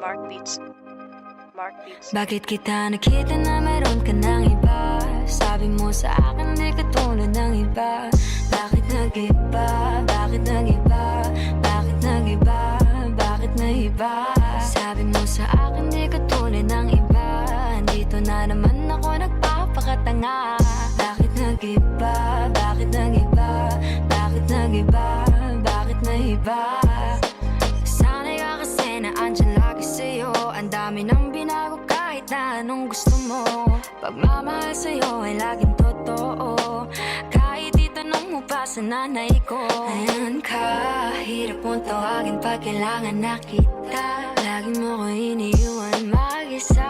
Mark Beats. Mark Beats. Bakit kita nakita na meron ka ng iba? Sabi mo sa akin di ka tulad ng iba. Bakit nag-iba? Bakit nag-iba? Bakit nag-iba? Bakit nag-iba? Sabi mo sa akin di ka tulad ng iba. Dito na naman ako nagpapakatanga. Bakit nag-iba? Bakit nag-iba? Bakit nag-iba? Bakit nag-iba? Sanay ka kasi na andyan lagi sa'yo. Ang dami nang binago kahit na anong gusto mo. Pagmamahal sa'yo ay laging totoo. Kahit itanong mo pa sa nanay ko. Ayan ka, hirap mong tawagin pag kailangan na kita. Lagi mo ko iniiwan mag-isa.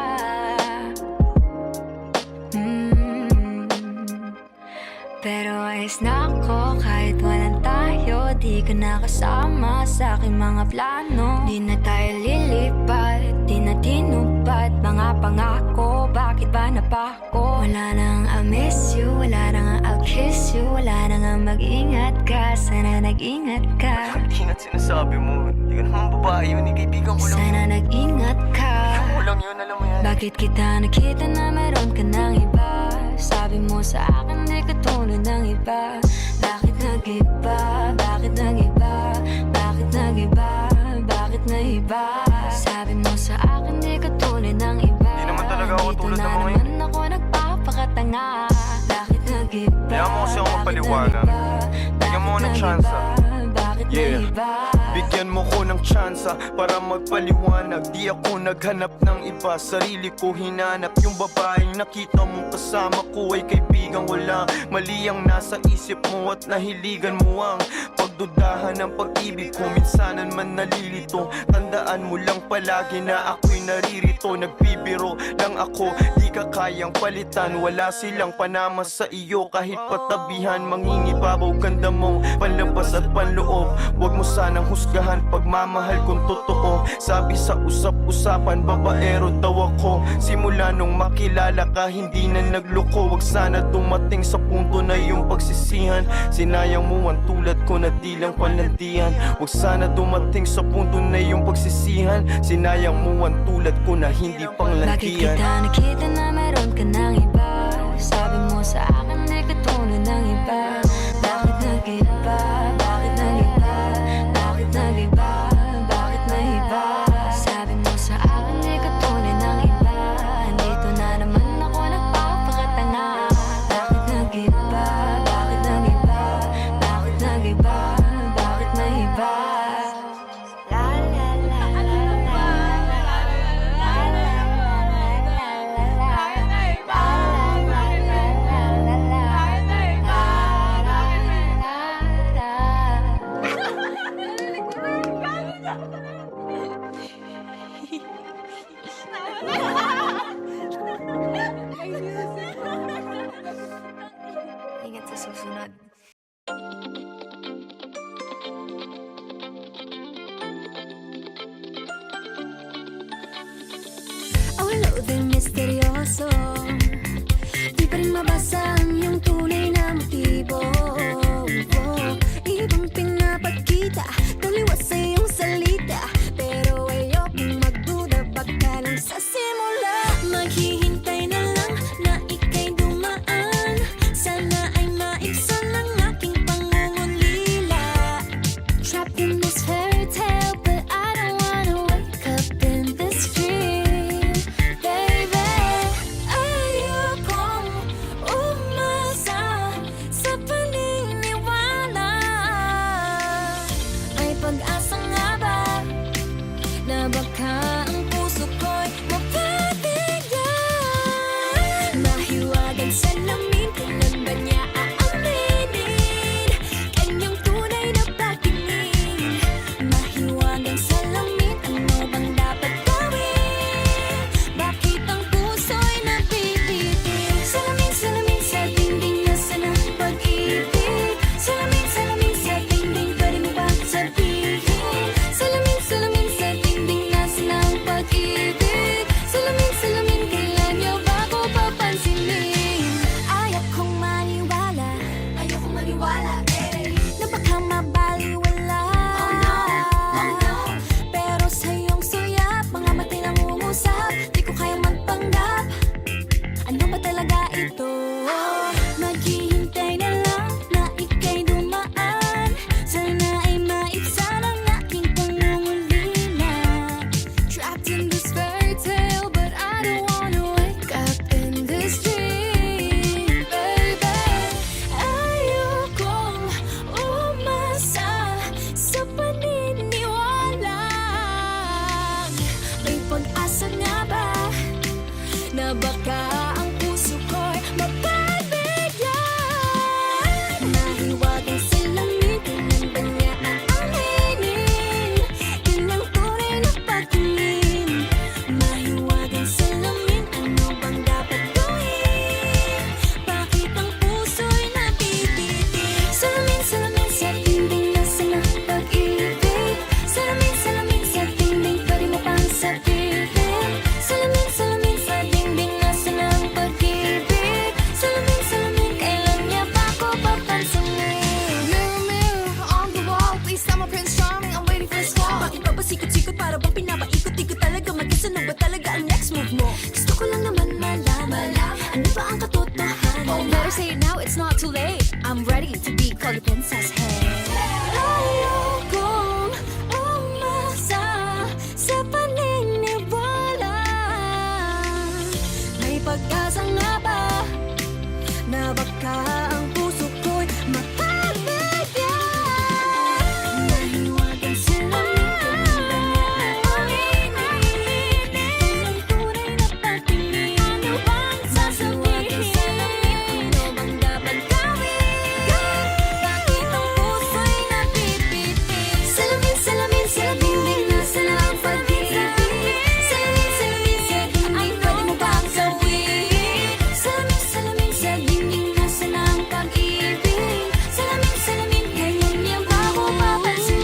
Pero ayos na ako kahit walang tayo. Di ka nakasama sa aking mga plano. Di na tayo lilipat, di na tinupad mga pangako. Bakit ba napako? Wala nang I'll miss you, wala nang I'll kiss you. Wala nang mag-ingat ka, sana nag-ingat ka. Ingat sinasabi mo, di ka naman babae yun, kaibigan ko lang. Sana nag-ingat ka. Kaibigan ko lang yun, alam mo yan. Bakit kita nakita na meron ka ng iba? Sabi mo sa akin di ka tulad ng iba. Bakit nag-iba? Bakit nag-iba? Bakit nag-iba? Bakit nag-iba? Sabi mo sa akin di ka tulad ng iba. Di naman talaga ako tulad ng mga yun. Dito na naman ako nagpapakatanga. Bakit nag-iba? Kaya mo kasi ako magpaliwanag. Bigyan mo ng tsansa. Yeah, bigyan mo ko ng tsansa para magpaliwanag. Di ako naghanap ng iba, sarili ko hinanap. Yung babaeng nakita mong kasama ko ay kaibigan ko lang. Mali ang nasa isip mo at nahiligan mo ang pagdudahan ng pag-ibig ko. Minsanan man nalilito, tandaan mo lang palagi na ako'y naririto. Nagbibiro lang ako, di ka kayang palitan. Wala silang panama sa iyo, kahit patabihan. Mangingibabaw ganda mo, panlabas at panloob. Huwag mo sanang husgahan pagmamahal kung totoo. Sabi sa usap-usapan, babaero daw ako. Simula nung makilala ka, hindi na nagloko. Huwag sana dumating sa punto na yung pagsisihan. Sinayang mo ang tulad ko na di lang palantian. Huwag sana dumating sa punto na yung pagsisihan. Sinayang mo ang tulad ko na hindi panglantian. Bakit kita nakita na meron ka ng iba? Sabi mo sa akin di ka tulad ng iba. Bakit nag-iba? Bakit nag-iba? Bakit nag-iba? Bakit nag-iba? Sabi mo sa akin di ka tulad ng iba. Dito na naman ako nagpapakatanga. Bakit nag-iba? Bakit nag-iba? Bakit nag-iba? Bakit nag-iba? La la la la la Ingat sa susunod. Ang loading misteryoso, di pa rin mabasa ang iyong tunay na motibo. Ibang pinapakita, taliwas sa iyong salita. Pero ayokong magduda, baka lang sa simula. Maghihintay na lang na ika'y dumaan. Sana ay maibsan ang aking pangungulila. Trapped in this fairy tale, but I don't wanna wake up in this dream, baby. ba talaga ang next move mo? Gusto ko lang naman malaman ano ba ang katotohanan? Oh, better say it now, it's not too late. I'm ready to be called a princess, hey. Ayokong umasa sa paniniwala. May pag-asa nga ba na baka ang puso ko'y makabigyan? Nahiwagan sila tunay na pagtingin. Ano bang sasabihin? Ano bang dapat gawin? Bakit ang puso'y napipitin? Salamin, salamin, salamin, din nasa na ang pag-ibig. Salamin, salamin, salamin, ay pwede mo bang gawin? Salamin, salamin, salamin, din nasa na ang pag-ibig. Salamin, salamin, ngayon niya ba ako mapansin?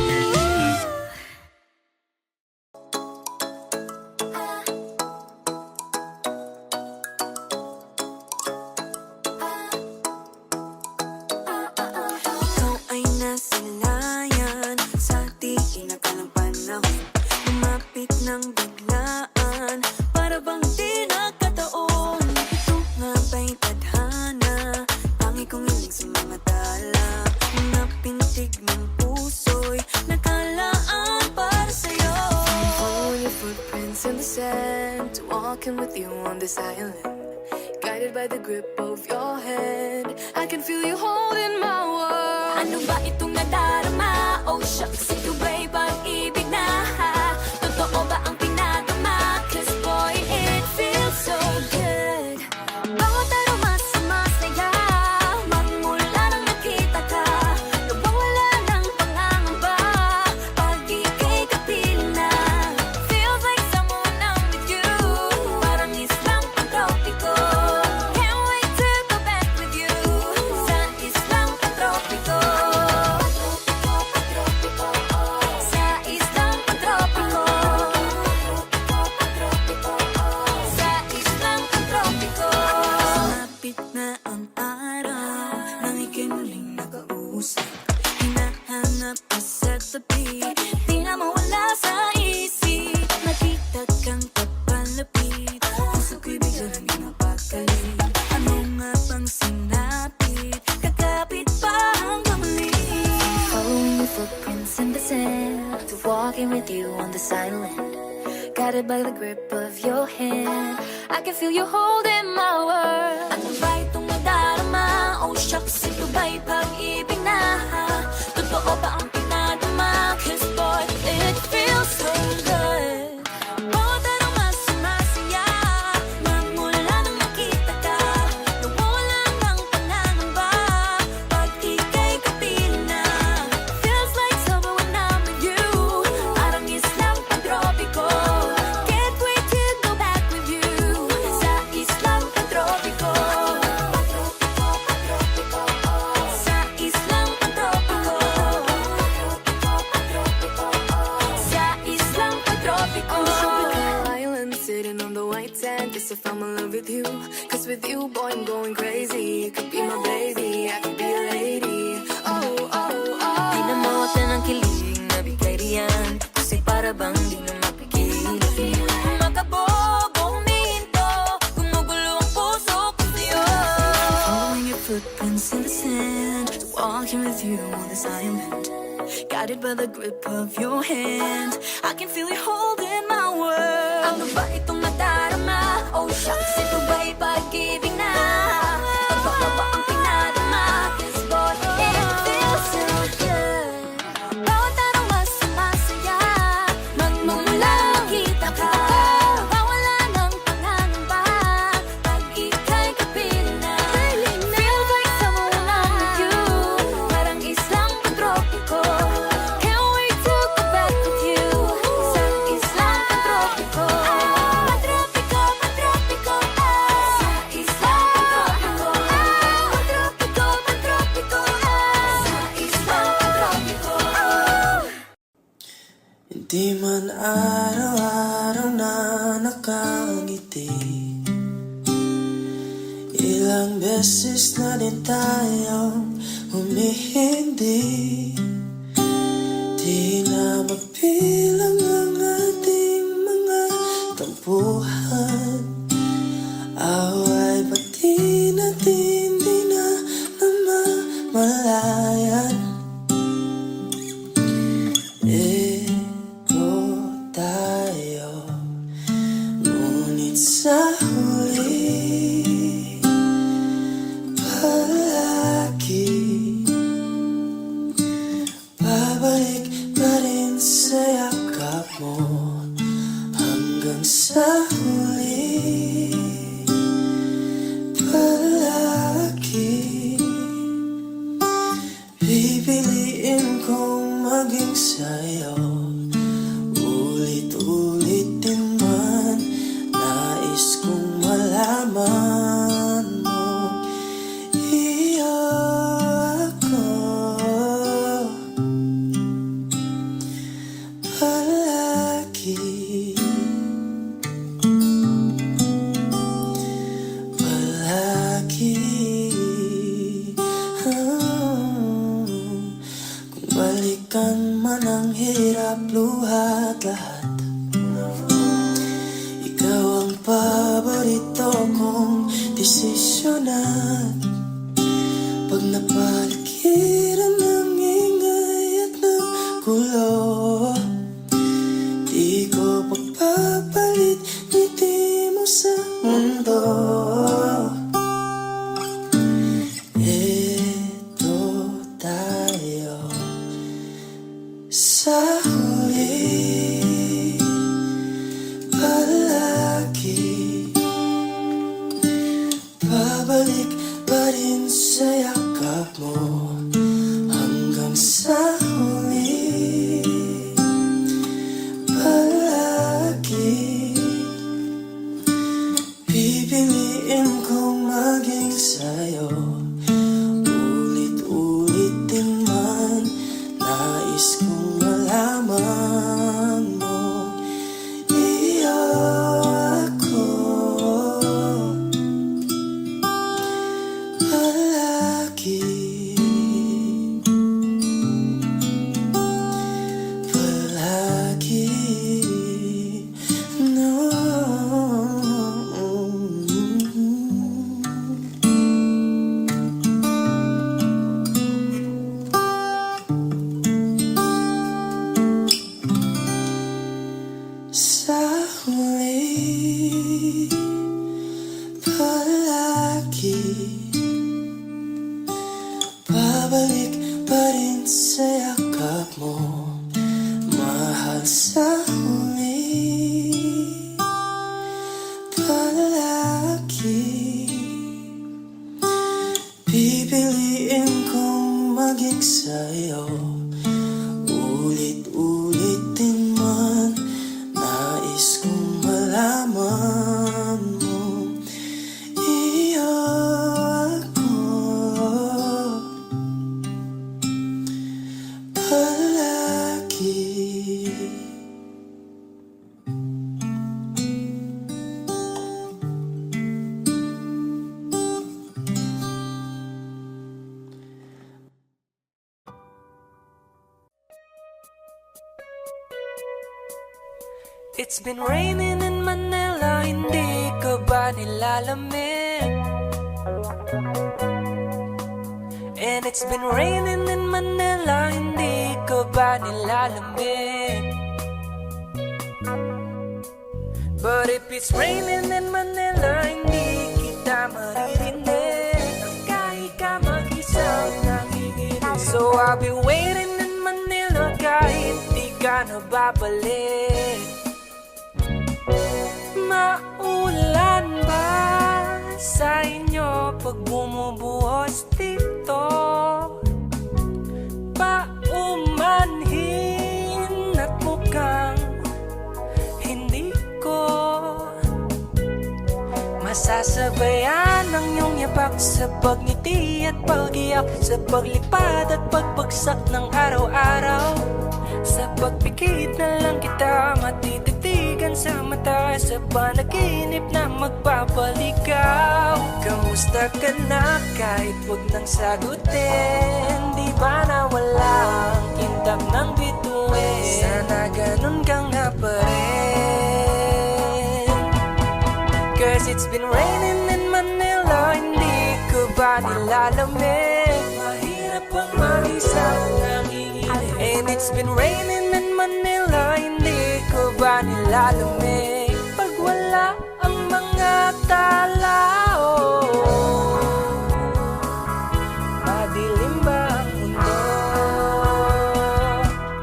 Ikaw ay nasilayan sa di inakalang panahon. Lumapit ng biglaan, para bang di nagkataon. Ito nga ba'y tadhana? Tangi kong hiling sa mga tala. Mga pintig ng puso'y nakalaan para sa'yo. Following your footprints in the sand, walking with you on this island, guided by the grip of your hand. I can feel you holding my world. Ano ba itong nadarama? Oh shucks, ito ba'y pag-ibig na? Totoo ba ang pinagama? 'Cause boy, it feels so good. Bawat aroma sumasaya, magmula nang nakita ka. Nawawala ng pangangamba, pag ika'y kapiling na. Feels like someone I'm with you, parang islang pantropiko. Can't wait to go back with you, sa islang pantropiko. Sa islang pantropiko. Sa islang pantropiko. Sumapit na ang araw nang ika'y muling nakausap. Hinahanap ka sa tabi, di na mawala sa isip. Nakita kang papalapit, puso ko'y biglang di mapakali. Ano nga bang sinapit? Kakapit pa hanggang muli. Following your footprints in the sand, to walking with you on this island, guided by the grip of your hand. I can feel you holding my world. Ano ba itong nadarama? Oh shucks, ito ba'y pag-ibig na? Totoo ba ang pinadama? 'Cause boy, it feels so good. Bawat aroma sumasaya, magmula nang nakita ka. Nawawala ng pangangamba, pag ika'y kapiling na. Feels like summer when I'm with you, parang islang pantropiko. Can't wait to go back with you, sa islang pantropiko. Sa islang pantropiko. Sa islang pantropiko. On the tropical island, sitting on the white sand, as if I'm in love with you. 'Cause with you, boy, I'm going crazy. You could be my baby, I could be a lady. Oh, oh, oh. Di na mawala ng kilig na bigay riyan, kasi para bang di na mapigil. Makabog o huminto, gumugulo ang puso ko sa'yo. Following your footprints in the sand, walking with you on this island, guided by the grip of your hand. I can feel you holding my world. Ano ba itong nadarama? Oh shucks, ito ba'y pag-ibig na? Totoo ba ang pinadama? 'Cause boy, it feels so good. Bawat aroma sumasaya, magmumula nakita ka. Nawawala ng pangangamba, pag ika'y kapiling na. Feels like someone I'm with you, parang islang pantropiko. Can't wait to go back with you, sa islang pantropiko. Pantropiko, pantropiko. Sa islang pantropiko. Pantropiko, pantropiko. Sa islang pantropiko. Hindi man araw-araw na nakangiti, ilang beses na din tayong humihindi. Di na mapilang ang ating mga tampuhan. yan. Ito tayo, ngunit sa huli palagi babalik pa rin sa yakap mo hanggang sa huli palagi. Pipiliin kong maging sa'yo, ulit-ulitin man. Nais kong malaman mo, iyo ako palagi. Palagi. Kung balikan man ang hirap, luhat lahat, ikaw ang paborito kong desisyon. At pag napaligiran ng ingay at ng gulo, di ko pagpapalit ngiti mo sa mundo. Ito tayo sa huli palagi, babalik pa rin sa yakap mo hanggang sa huli palagi. Pipiliin kong maging sa'yo, ulit-ulitin man. Nais kong malaman mo, iyo ako palagi. Palagi. No. Sa huli palagi, babalik pa rin sa yakap mo, mahal. Sa huli palagi, pipiliin kong maging sa'yo, ulit-ulitin man. Nais kong malaman mo, iyo ako palagi. It's been raining in Manila, hindi ka ba nilalamig? And it's been raining in Manila, hindi ka ba nilalamig? But if it's raining in Manila, hindi kita maririnig. Kahit ka mag-isang nanginginig. So I'll be waiting in Manila kahit di ka na babalik. Maulan ba sa inyo pag bumubuhos dito? Paumanhin at mukhang hindi ko masasabayan ang iyong yapak sa pagngiti at pag-iyak, sa paglipad at pagbagsak ng araw-araw. Sa pagpikit na lang kita matititigan sa mata, sa panaginip na magpapaligaw. Kamusta ka na kahit wag nang sagutin? Di ba na walang kintab ng bituin? Sana ganun ka nga pa rin. Cause it's been raining in Manila, hindi ko ba nilalamig? Mahirap ang mag-isang nanginginig. And it's been raining in Manila, hindi ko ba nilalamig pag wala ang mga tao? Madilim ba ang mundo?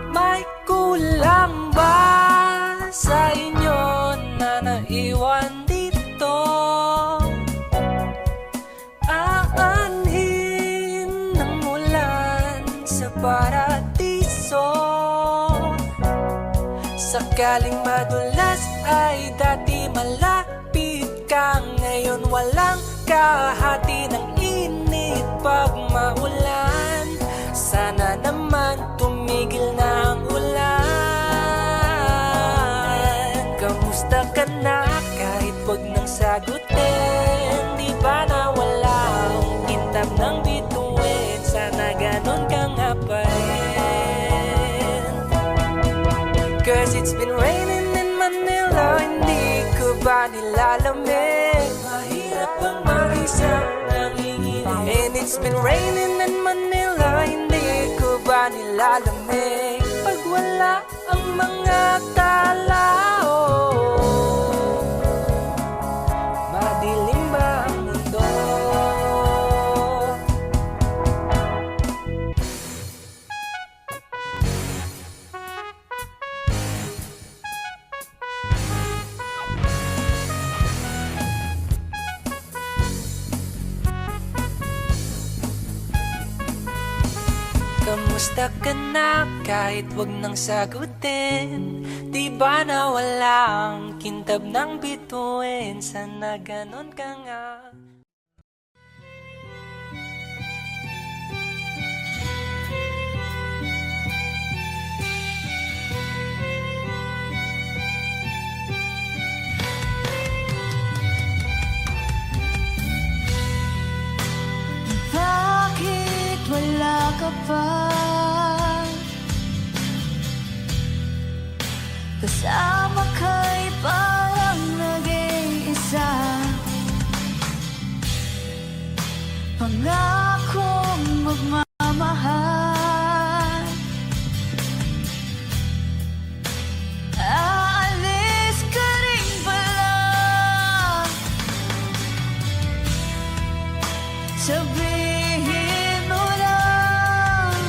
May kulang ba sa inyo na naiwan dito? Aanhin ng ulan sa paradiso. Sakaling madulas ay dati malapit ka, ngayon walang kahati ng init pag maulan. Sana naman tumigil na ang ulan. Kamusta ka na kahit wag nang sagutin? Di ba na wala ang kintab ng bituin? Sana ganon ka nga pa rin. Cause it's been raining in Manila, hindi ko ba nilalamig? Mahirap ang mag-isang nanginginig. And it's been raining in Manila, hindi ko ba nilalamig pag wala ang mga tao? Madilim ba ang mundo? Kamusta ka na kahit wag nang sagutin? Di ba na wala ang kintab ng bituin? Sana ganon ka nga. Bakit wala ka pa? Kasama ka'y parang nag-iisa. Pangakong magmamahal. Aalis ka rin pala. Sabihin mo lang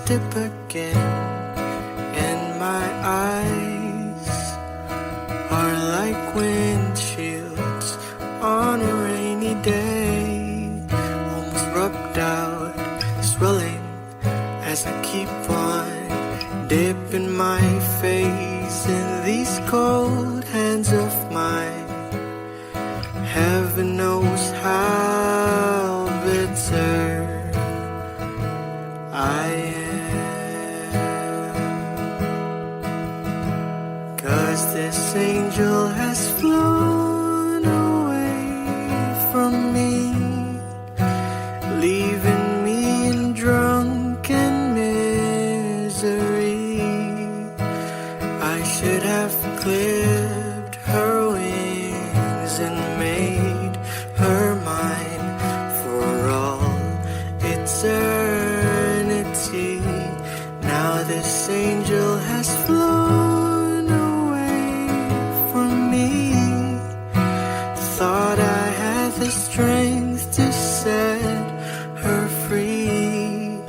dip again, and my eyes are like windshields on a rainy day, almost rubbed out, swelling as I keep on dipping my face in these cold hands of mine. Heaven knows how bitter I am, 'cause this angel has flown away from me, leaving me in drunken misery. I should have clipped her wings and made her mine for all eternity. Now this angel has flown away from me. Thought I had the strength to set her free.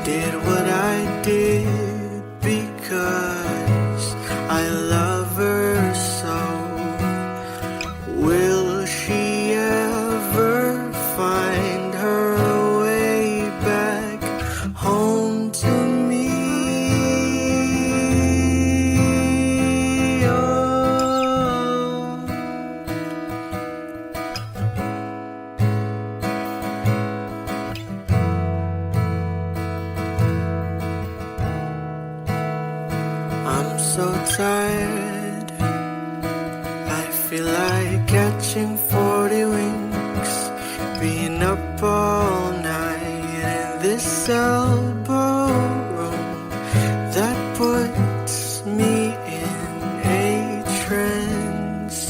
Did what I did because I love her so. Will she ever find her way back home to me? Oh. I'm so tired, I feel like catching 40 winks, being up all night in this elbow room that puts me in a trance,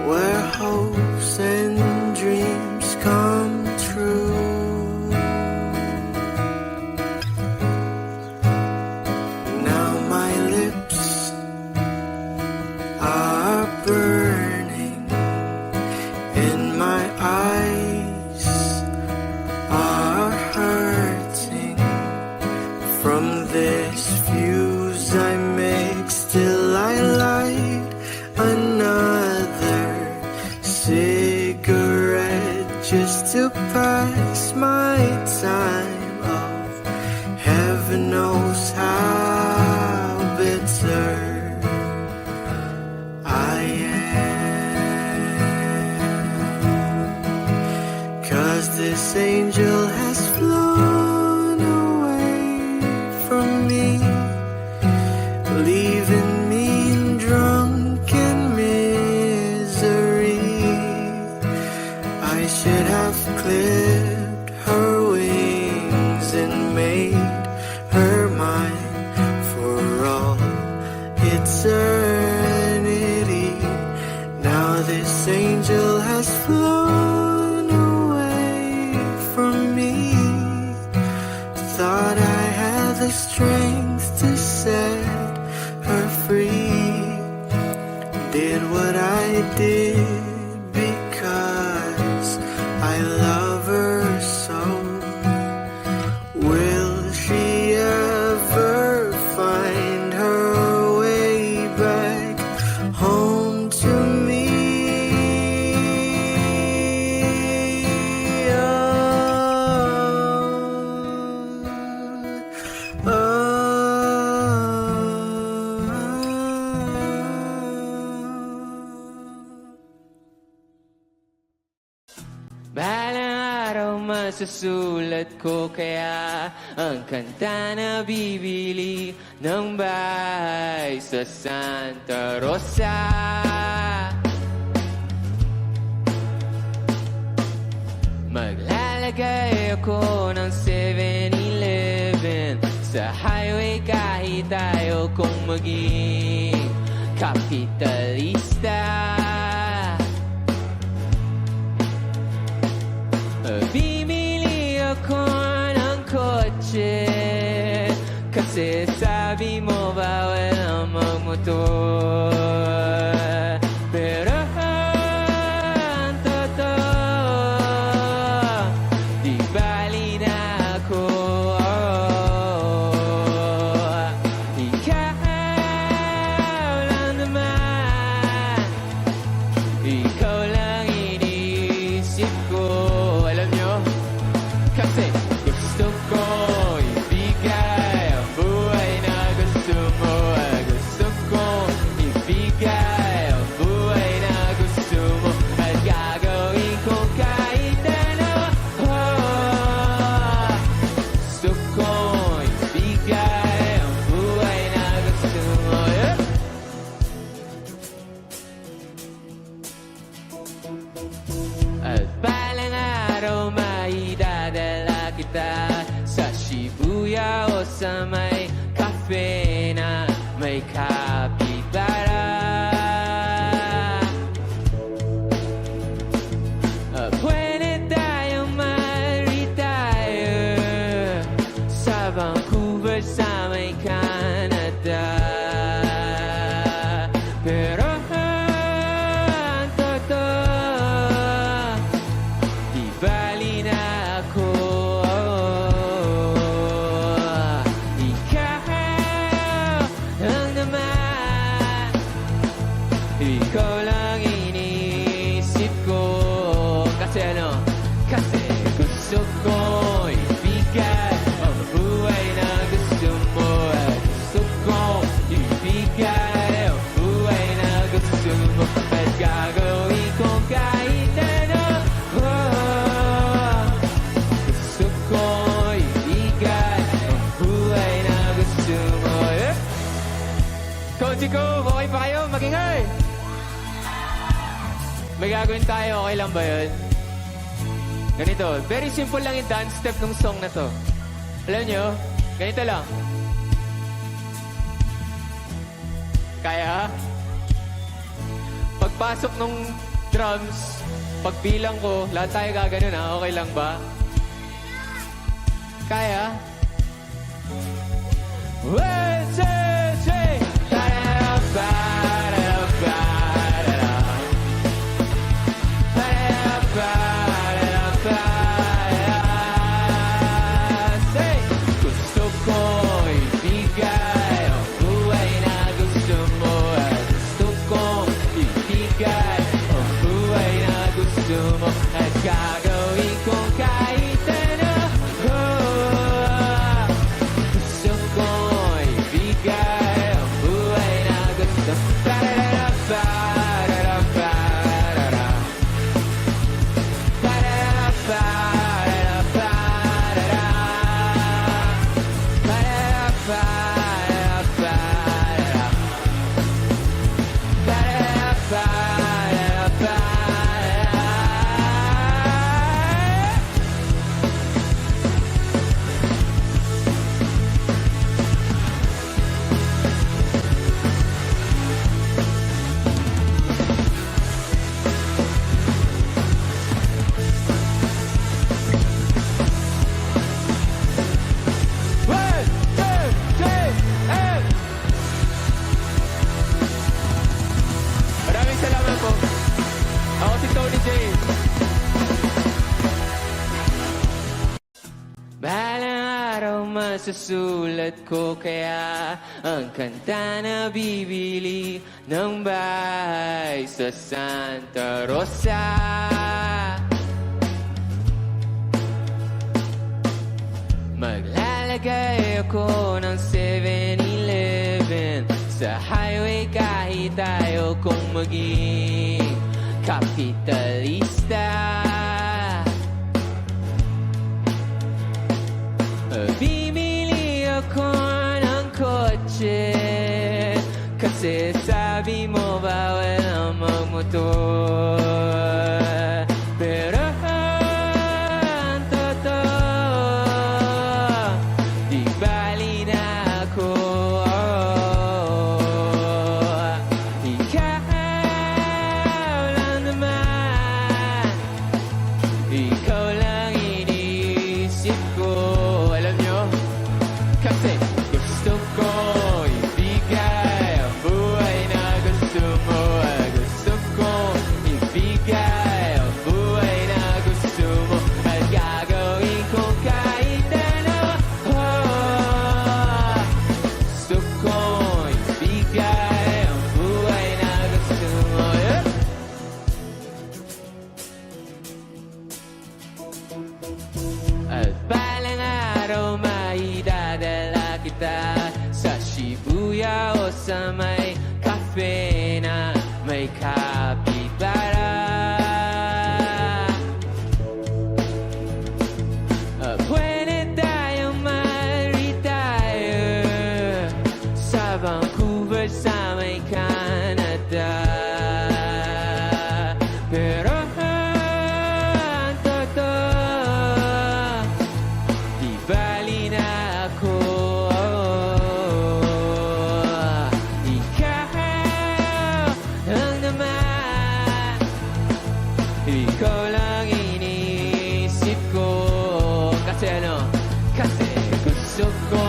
where hopes and dreams come true. Now my lips are burning, and my eyes are hurting from this fuse I make. Still I light another cigarette just to pass my time. Oh, heaven knows how bitter I am, 'cause this angel has flown away from me, leaving me in drunken misery. I should have clipped her wings and made her mine for all eternity. Now this angel has flown away from me. Thought I had the strength to set her free. Did what I did because I love her so. Will she ever find her way back home to me? Oh, oh. Balang araw masusulat ko kaya ang kanta na bibili ng bahay sa Santa Rosa. Maglalagay ako ng 7-Eleven sa highway kahit tayo kong maging kapitalista. Bibili ako ng kotse kasi sabi mo bawal ang magmotor. Pero ang totoo, di bali na ako. ikaw lang iniisip ko. Alam nyo, kasi gusto ko ibigay ang buhay na gusto mo. Gusto ko ibigay ang buhay na gusto mo. At gagawin ko kahit ano. Gusto ko ibigay ang buhay na gusto mo. At balang araw maidadala kita sa Shibuya o sa may cafe na may kapitara. Pwede tayong ma-retire sa Vancouver sa may Canada. Pero ang totoo, di bali na ako. Ikaw lang naman, ikaw lang iniisip ko. Kasi ano? Kasi gusto ko ibigay ang buhay na gusto mo. Gusto ko ibigay ang buhay na gusto mo. At gagawin ko kahit ano. Gusto ko ibigay ang buhay na gusto mo. Coach ko, okay pa kayo? Magingay! May gagawin tayo, okay lang ba yun? Ganito, very simple lang yung dance step ng song na to. Alam nyo, ganito lang. Kaya? Pagpasok ng drums, pagbilang ko, lahat tayo gaganon ha, okay lang ba? Kaya? 1, 2, 3! Gusto ko ibigay ang buhay na gusto mo. Gusto ko ibigay ang buhay na gusto mo. At gagawin ko kahit ano. Gusto ko ibigay ang buhay na gusto. Maraming salamat po. Ako si Tony J. Balang araw masusulat ko kaya ang kanta na bibili ng bahay sa Santa Rosa. Maglalagay ako ng 7-Eleven sa highway kahit tayo kung maging kapitalista. Bimili ako ng kotse kasi sabi mo bawal ang magmotor. Pero ang totoo, di bali na ako. Ikaw lang naman, Luya o sa may cafe na may kapitbahay. Pwede tayong ma-retire sa Vancouver sa may Canada. Pero ang totoo, di bali na ako. Ikaw lang naman, ikaw lang iniisip ko. Kasi ano? Kasi gusto ko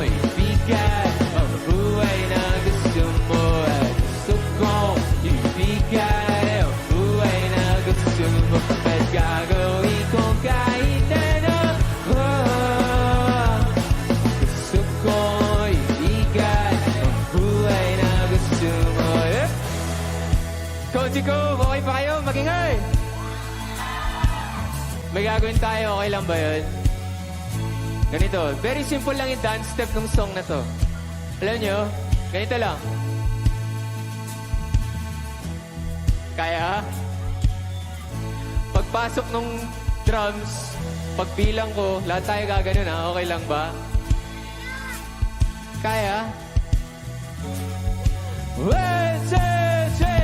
ibigay ang buhay na gusto mo. At gusto ko ibigay ang buhay na gusto mo. At gagawin ko kahit ano. Gusto ko ibigay ang buhay na gusto mo. Coach ko, okay pa kayo? Magingay! May gagawin tayo, okay lang ba yun? Ganito, very simple lang yung dance step ng song na to. Alam nyo, ganito lang. Kaya? Pagpasok ng drums, pagbilang ko, lahat tayo gaganon ha, okay lang ba? Kaya? 1, 2, 3!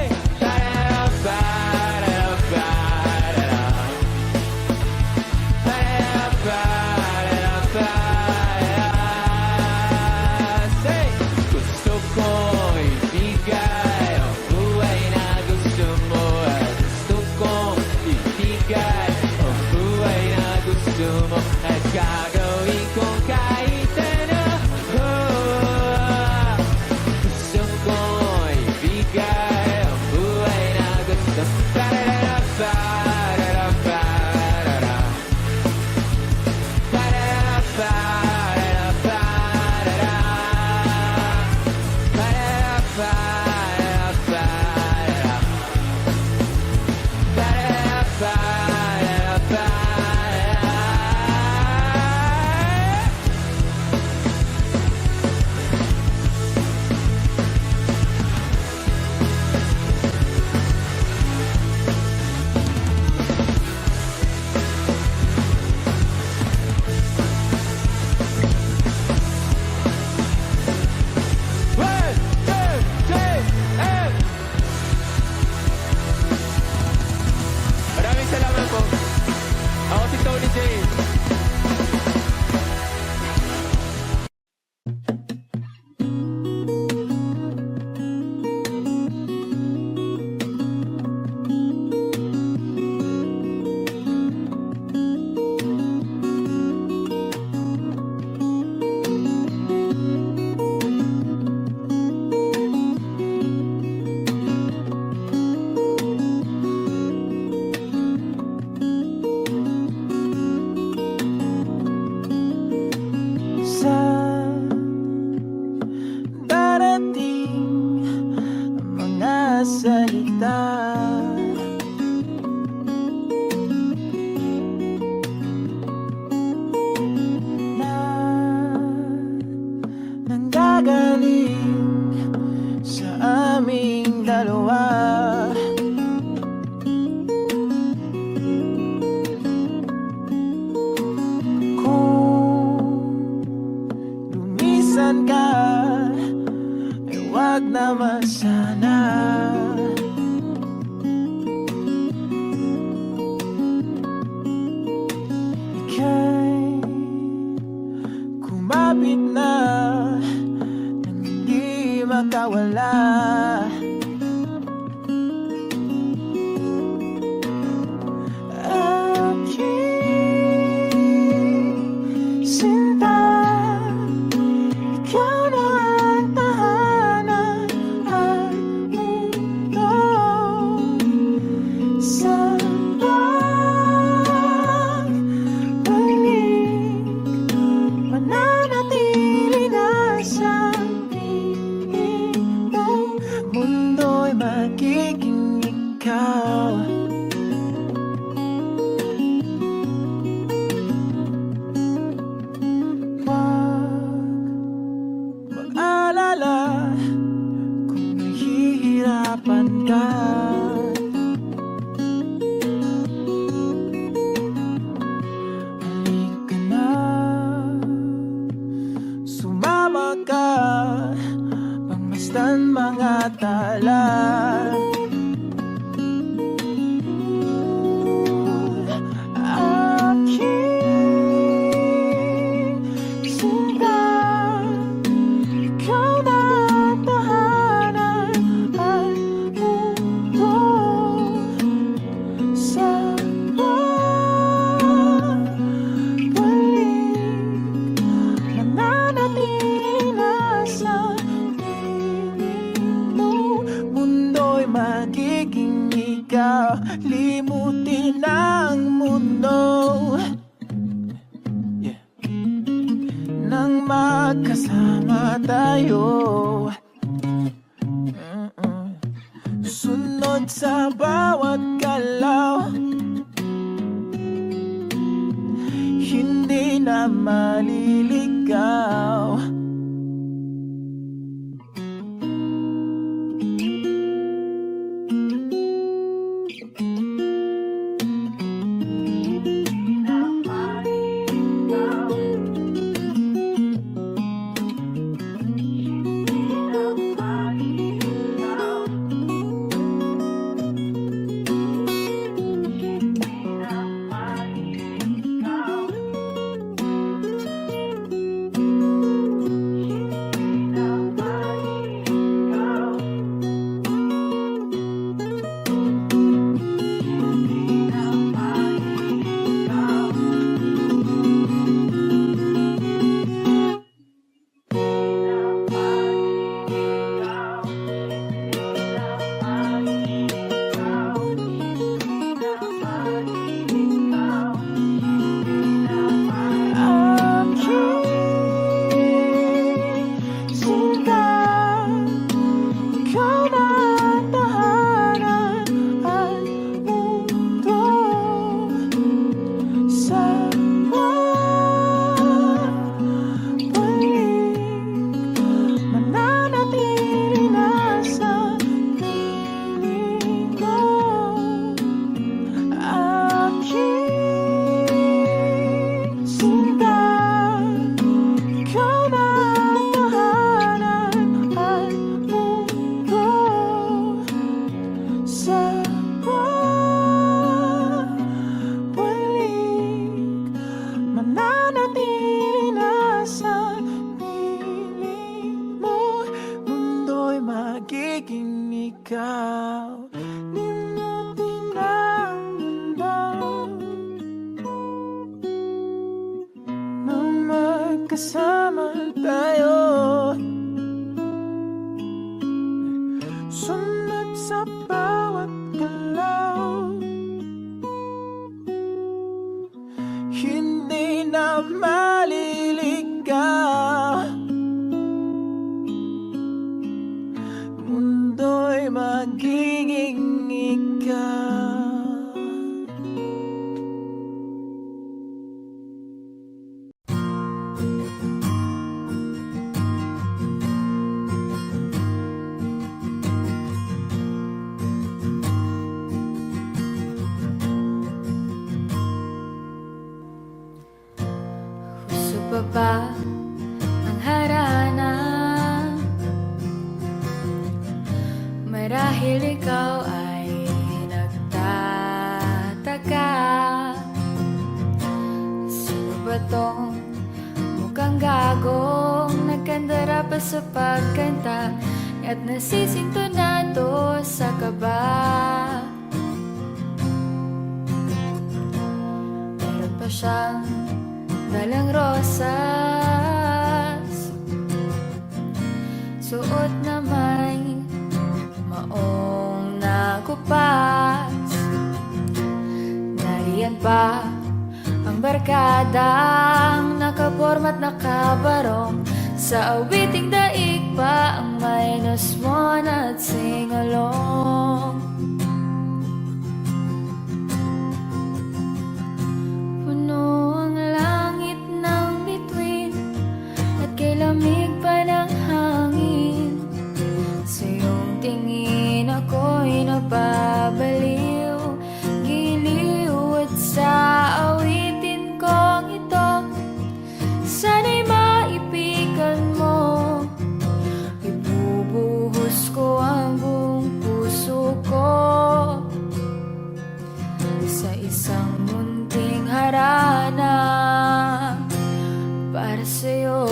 Gusto ko ibigay ang buhay na gusto mo. At gusto ko ibigay ang buhay na gusto mo. At gagawin ko kahit ano. Gusto ko ibigay ang buhay na gusto mo. Maraming salamat po. Ako si Tony J. limutin ang mundo, yeah. Nang magkasama tayo, sunod sa bawat galaw, hindi na maliligaw. Magiging ikaw, limutin ang mundo, nang magkasama tayo, sunod sa bawat galaw, hindi na maliligaw. Mundo'y magiging ikaw. Gusto pa ba ang harana? Marahil ikaw ay nagtataka, sino ba tong mukhang gagong nagkandara pa sa pagkanta at nasisintonado sa kaba? Meron pa siyang dalang rosas, suot na may maong nakupas. Nariyan pa ang barkadang nakaporma't nakabarong, sa awiting daig pa ang minus mo na't sing-along. Puno ang langit ng bituin at kay lamig pa ng hangin, sa iyong tingin ako'y napabaliw, giliw at sa awitin kong ito, sana'y maipigan mo. Ibubuhos ko ang buong puso ko sa isang munting harana para sa'yo.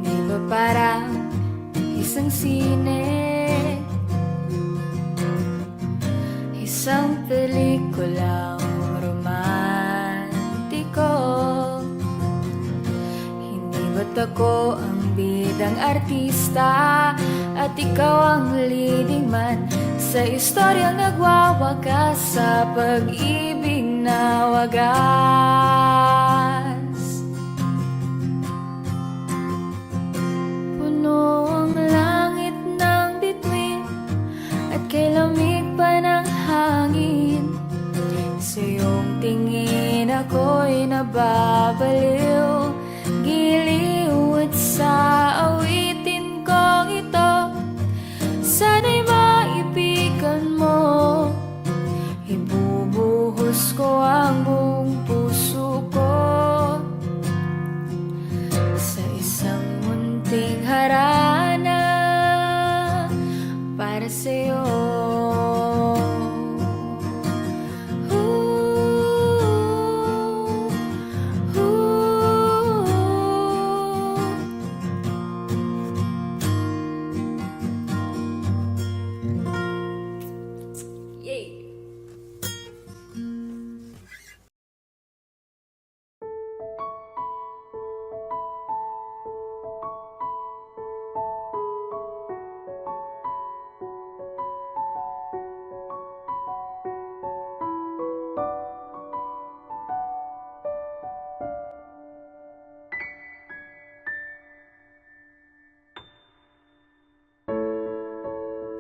Di ba parang isang sine, isang pelikulang ako ang bidang artista at ikaw ang leading man sa istoryang nagwawakas sa pag-ibig na wagas. Puno ang langit ng bituin at kay lamig pa ng hangin. Sa iyong tingin ako'y nababaliw, giliw at sa awitin kong ito, sana'y maibigan mo. Ibubuhos ko ang buong puso ko sa isang munting harana para sa'yo.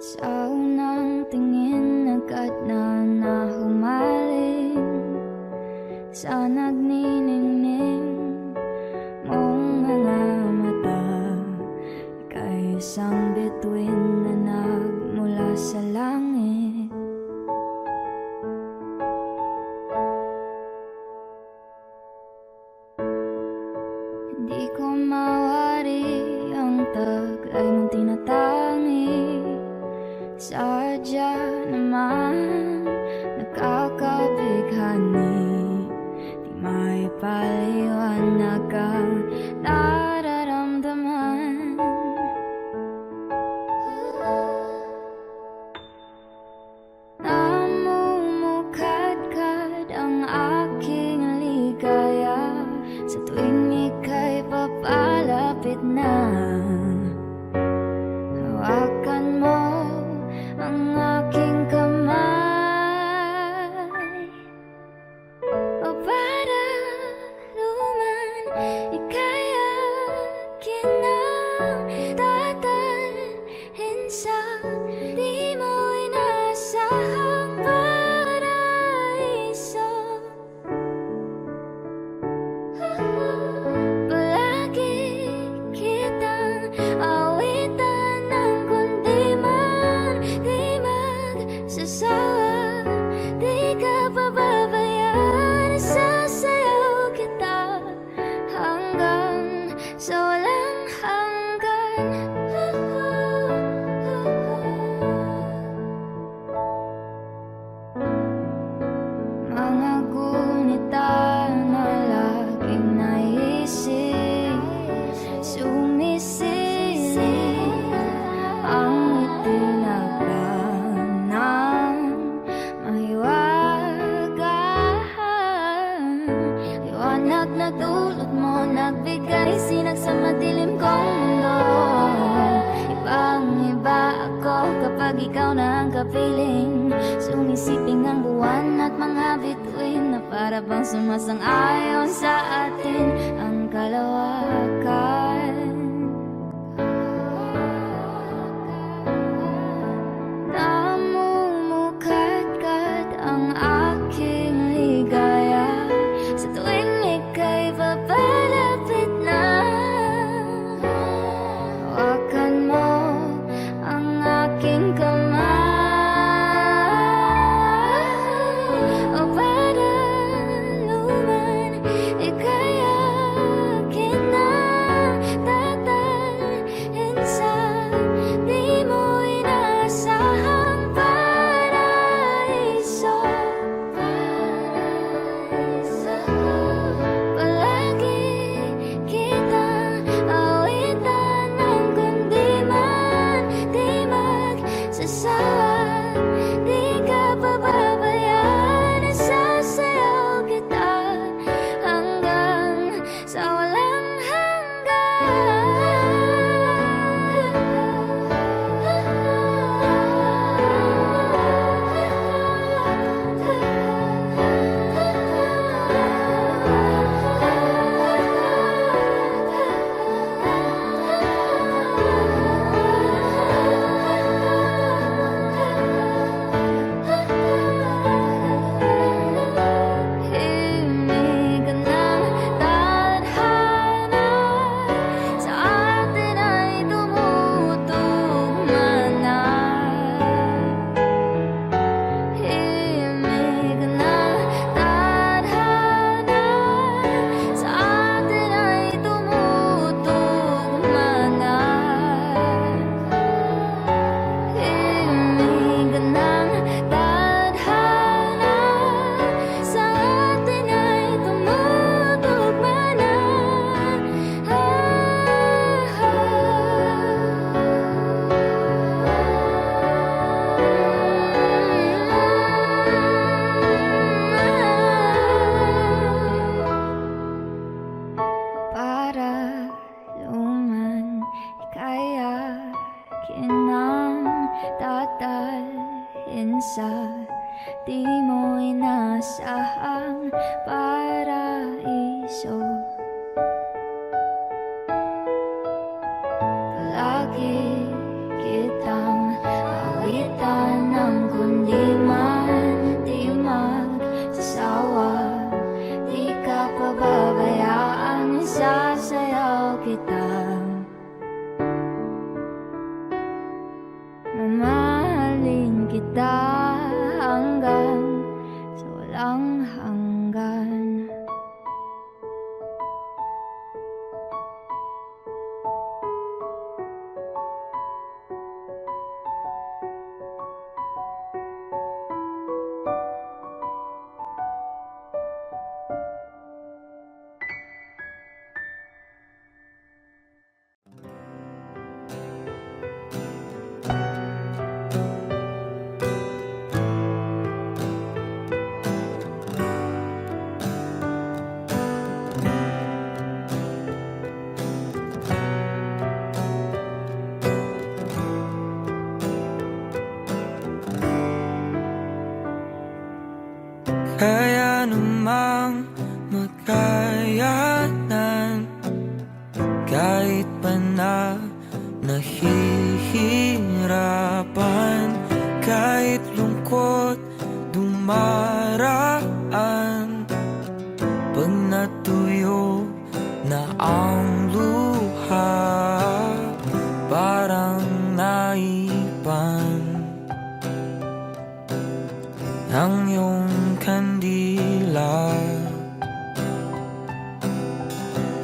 Sa unang tingin agad na nahumaling sa nagniningning mong mga mata. Ika'y isang bituin na nagmula sa langit. Hindi ko mawari ang taglay mong tinatangi. Sadya naman nakakabighani, di may paliwanag ang nararamdaman. Namumukadkad ang aking ligaya sa tuwing ika'y papalapit na. Hawakan mo ang aking kamay, o para luman ika'y akin ang tatalhin sa di mo inasahang paraiso. Palagi kitang awitan ng kundi man di magsasawa, di ka pababayaan. Sasayaw kita hanggang sa walang hanggan. Mga gunita na laging naisip, sumisilip ang itinagdan ng mahiwagaan. Liwanag na dulot mo, nagbigay sinag sa madilim kong mundo. Ibang-iba ako kapag ikaw na ang kapiling. Sumisiping ang buwan at mga bituin na para bang sumasang-ayon sa atin ang kalawakan. Namumukadkad ang aking ligaya sa tuwing ika'y papalapit na. Hawakan mo ang aking kamay, o para luman ika'y akin ang mang makayanan kahit pa na nahihirapan, kahit lungkot dumaraan. Pag natuyo na ang luha, parang naipan ang iyong kandila.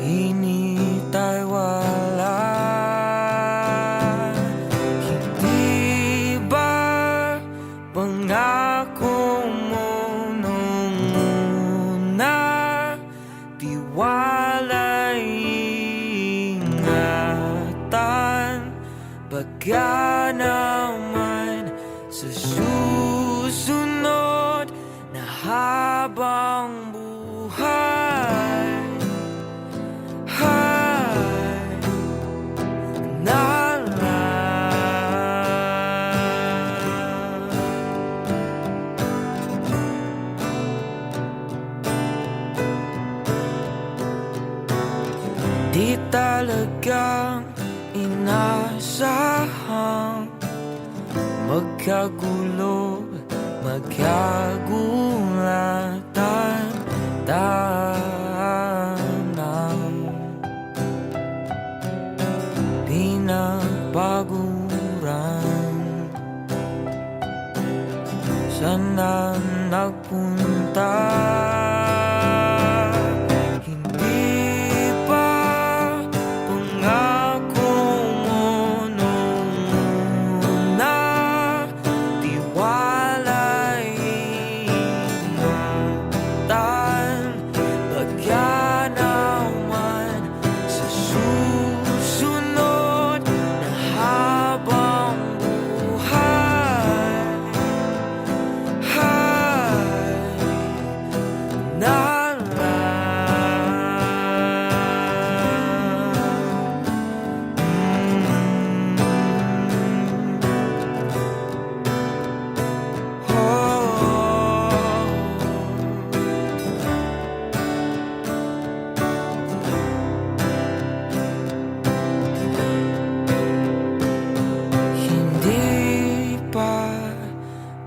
Hinitay wala. Hindi ba pangako mo nung una, tiwala'y ingatan? Baka naman sa susunod na habang buhay di talagang inasahang magkagulo, magkagulatan, tanang pinapaguran. Sana nagpunta,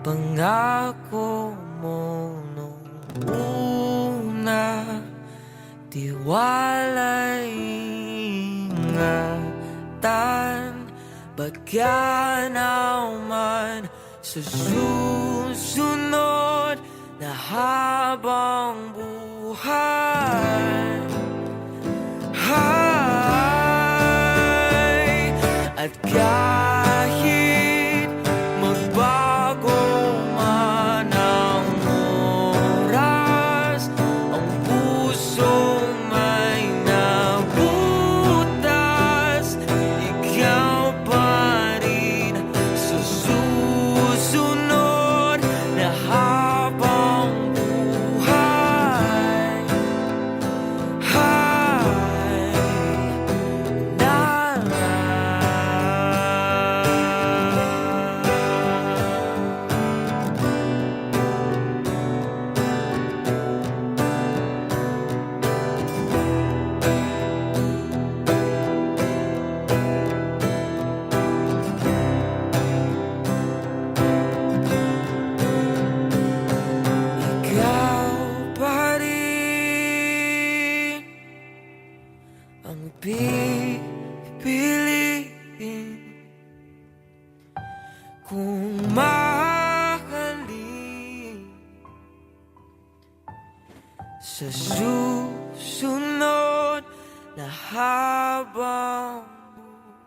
pangako mo nung una, tiwala'y ingatan. Baka naman sa susunod na habang buhay at kahit magbago man ang oras, ang puso may nabutas, ikaw pa rin sa susunod na habang buhay. Ikaw pa rin ang pipiliin kung mahalin sa susunod na habang buhay.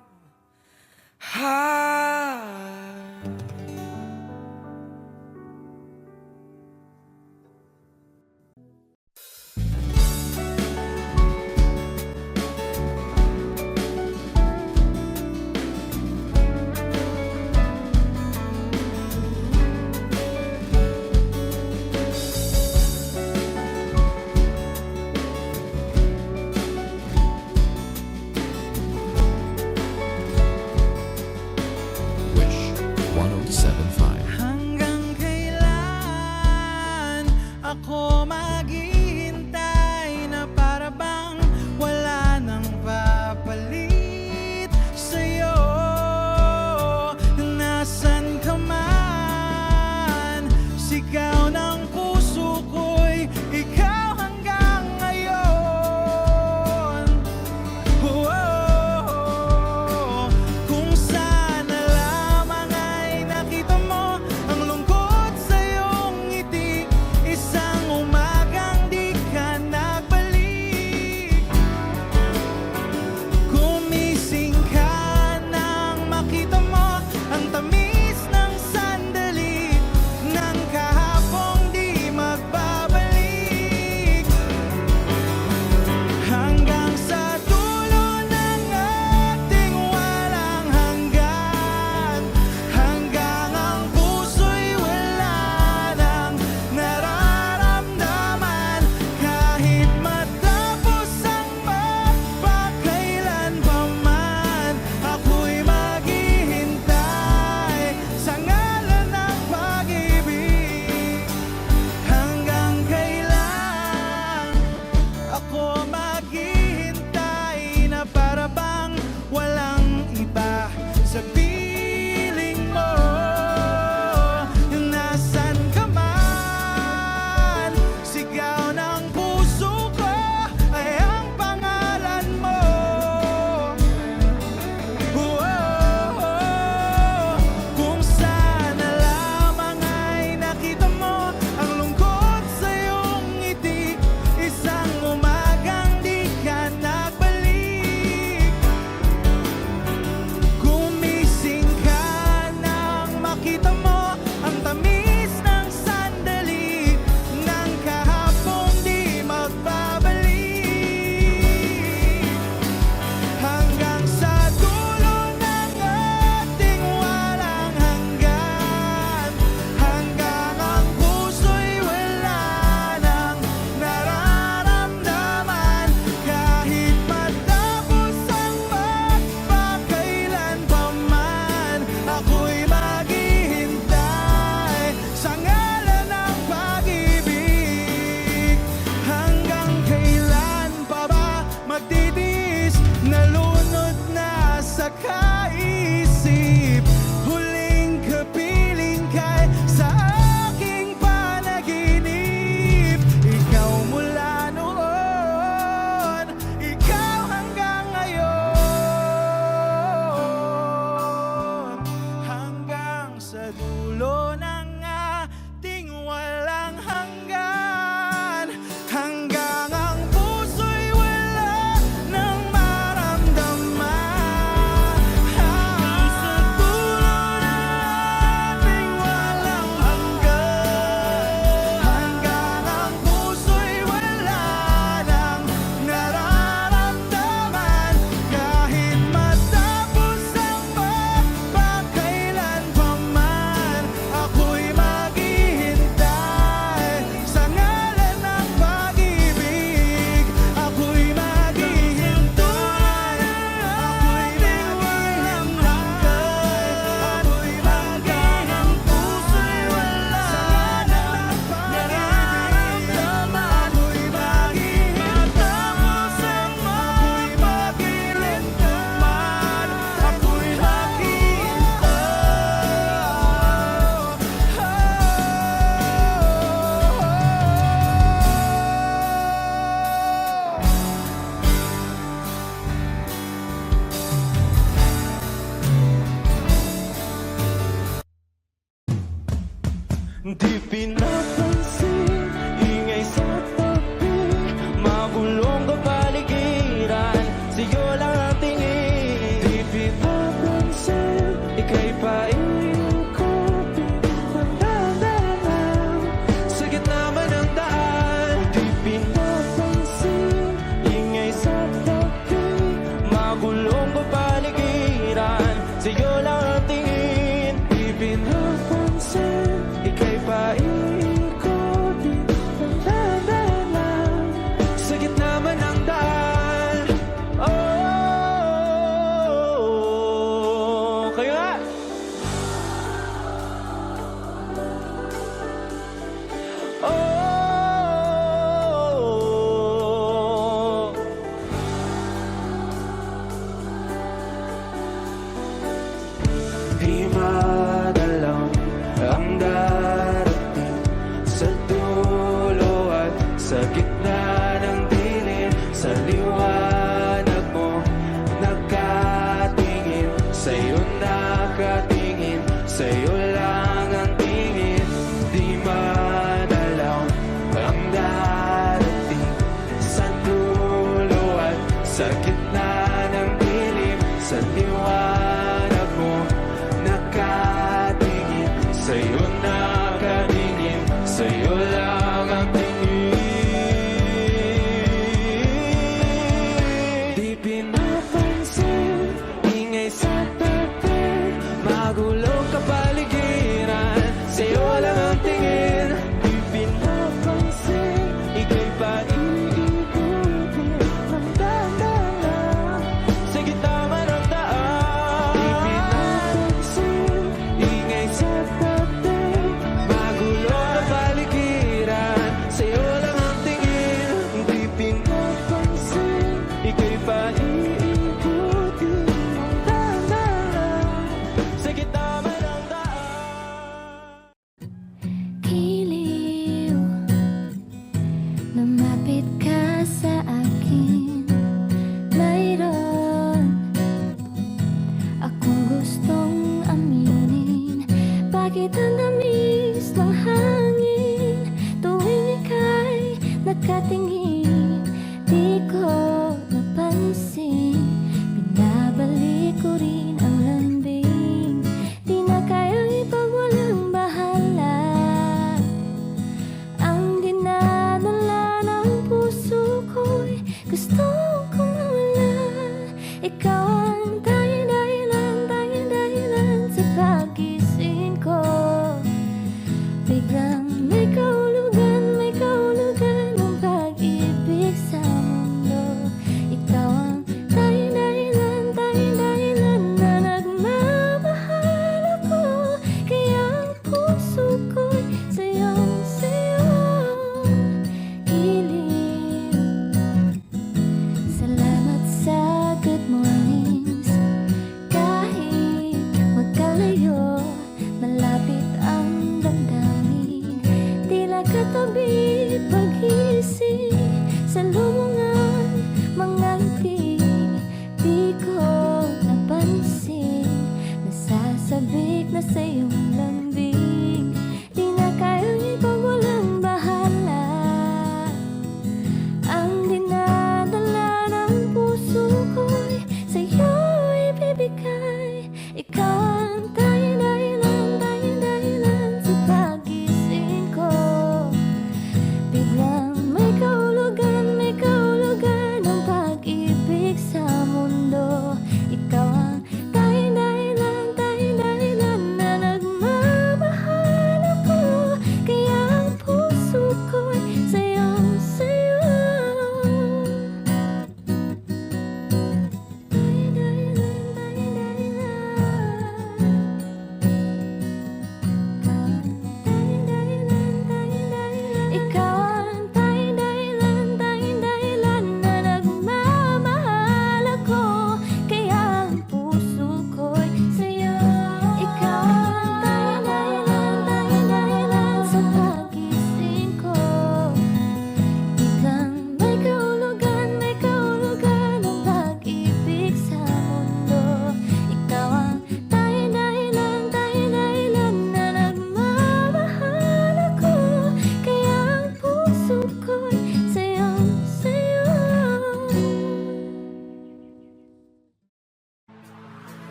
gitna ng dilim, sa liwanag mo nakatingin, sa'yo nakatingin, sa'yo lang ang tingin. Di madalaw ang darating sa dulo at sa gitna ng dilim, sa liwanag mo nakatingin, sa'yo nakatingin, sa'yo lang ang tingin. Di pinapansin, ingay sa tabi, magulong kapaligiran, sa'yo lang ang tingin. Di pinapansin, ika'y paiikutin ng dahan-dahan sa gitna man ng daan. Di pinapansin, ingay sa tabi, magulong kapaligiran, sa'yo lang ang tingin. Di pinapansin, ika'y paiikutin ng dahan-dahan sa gitna man ng daan. Giliw, lumapit ka sa akin. Mayroon akong gustong aminin. Bakit ang tamis ng hangin tuwing ika'y nakatingin? Di ko napansin, binabalik ko rin ang lambing. Di na kayang ipagwalang bahala ang dinadala ng puso ko'y gustong kumawala. Ikaw ang tanging dahilan sa pagising ko. Biglang may kahulugan ng pag-ibig sa mundo. Ikaw ang tanging dahilan na nagmamahal ako. Kaya ang puso ko'y sayong-sayo. Giliw, salamat sa good mornings. Kahit magkalayo, malapit ang damdamin. Tila katabi pag-isip, sa lumungan mga ngiti. Di ko napansin, nasasabik na sa iyong lambing. Di na kayang ipagwalang bahala ang dinadala ng puso ko'y sa'yo ibibigay. Ikaw ang tanging dahilan sa pagising ko. Biglang may kahulugan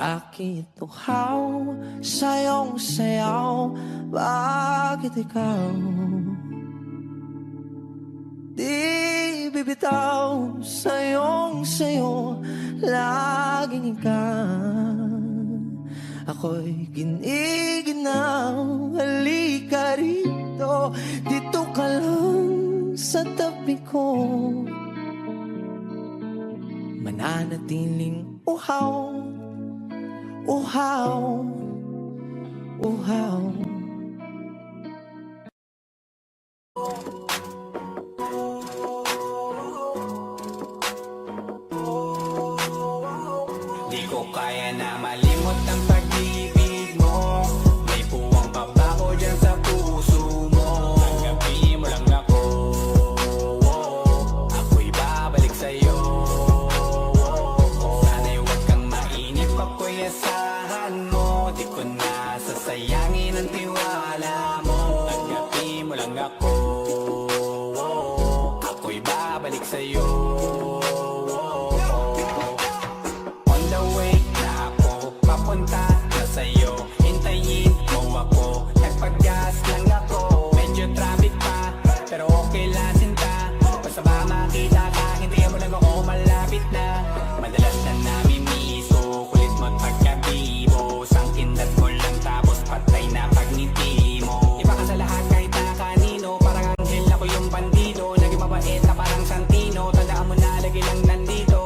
Bakit uhaw sa'yong sayaw? Bakit ikaw di bibitaw sa'yong sayo? Laging ikaw, ako'y giniginaw. Halika rito, dito ka lang sa tabi ko. Mananatiling uhaw, uhaw, uhaw. Di ko kaya na malimot ang pag-ibig mo. May puwang pa ba ko dyan sa puso mo? Tanggapin mo lang ako, ako'y babalik sa'yo. Sana'y huwag kang mainip, ako'y asahan mo. Di ko na sasayangin ang tiwala mo. Tanggapin mo lang ako, ako'y babalik sa'yo. On the way na ako, papunta na sa'yo. Hintayin mo ako, nagpag-gas lang ako. Medyo traffic pa, pero okay lang sinta. Basta ba makita ka, hintayin mo lang ako, malapit na. Madalas na namimiso, kulit mo't pagkabibo. Sangkindat mo lang tapos patay na pagngiti mo. Iba ka sa lahat kahit na kanino, parang anghel ako yung bandido. Naging mabait na parang Santino, tandaan mo na lagi lang nandito.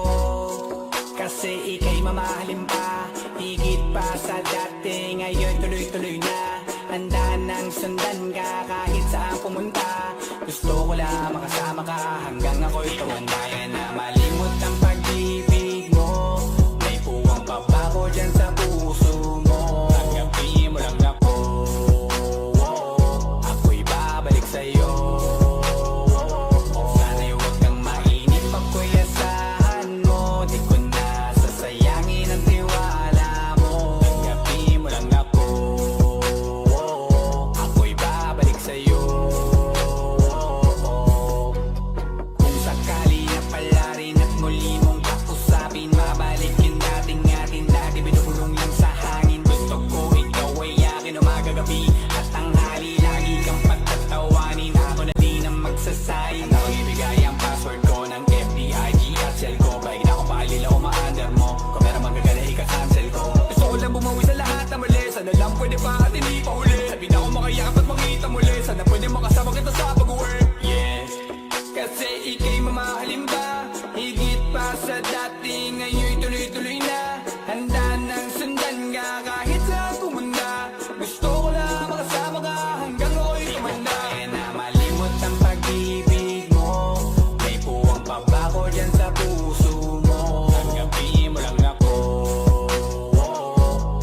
Kasi ika'y mamahalin pa, higit pa sa dati. Ngayon tuloy-tuloy na, handa nang sundan ka kahit saan pumunta. Gusto ko lang makasama ka hanggang ako'y tumanda. Yan na malimot ang pag-ibig mo. May puwang pa ba ko dyan sa puso mo? Tanggapin mo lang ako, ako'y babalik sa'yo. Sana'y huwag kang mainip, ako'y asahan mo. Di ko na sasayangin ang tiwala mo. Tanggapin mo lang ako, ako'y babalik sa'yo. Kung sakali na pala rin at muli mong kausapin, mabalik yung dating atin, dati binubulong lang sa hangin. Gusto ko ikaw ay akin umaga gabi at tanghali, lagi kang pagtatawanin. Ako na din ang magsasayin, ako ibigay ang password ko ng FB, IG at cell ko. Baik na ako paalila o ma-under mo, kung meron magagala ika-cancel ko. Gusto ko lang bumawi sa lahat na mali, sana lang pwede pa at hindi pa huli. Sabi na ako makayakap at makita muli, sana pwede makasama kita sa pag-work. Yes, kasi ika'y mamahalin ba, higit pa sa dati. Ngayon'y tuloy-tuloy na, handa nang sundan ka kahit saan pumunta. Gusto ko lang makasama ka hanggang ako'y tumanda. Kaya na malimot ang pag-ibig mo. May puwang pa ba ko dyan sa puso mo? Tanggapin mo lang ako,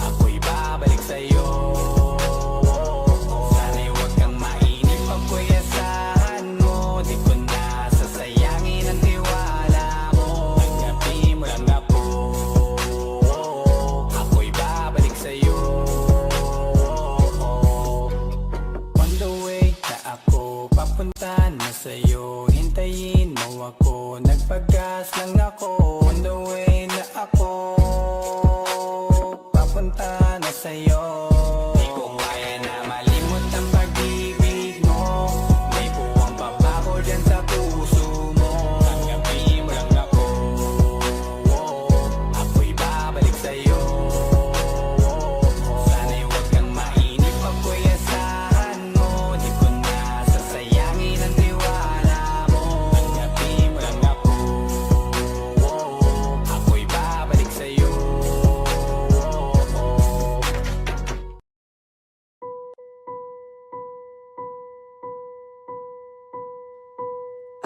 ako'y babalik sa'yo. Sana'y huwag kang mainip, ako'y asahan mo. Di ko na sasayangin ang tiwala mo. Tanggapin mo lang ako, ako'y babalik sa'yo. On the way na ako, papunta na sa'yo. Hintayin mo ako, nagpag-gas lang ako. On the way na ako, papunta na sa'yo. Di ko kaya na malimot ang pag-ibig mo. May puwang pa ba ko dyan sa puso mo? Tanggapin mo lang ako, ako'y babalik sa'yo. Sana'y huwag kang mainip, ako'y asahan mo. Di ko na sasayangin ang tiwala mo. Tanggapin mo lang ako, ako'y babalik sa'yo.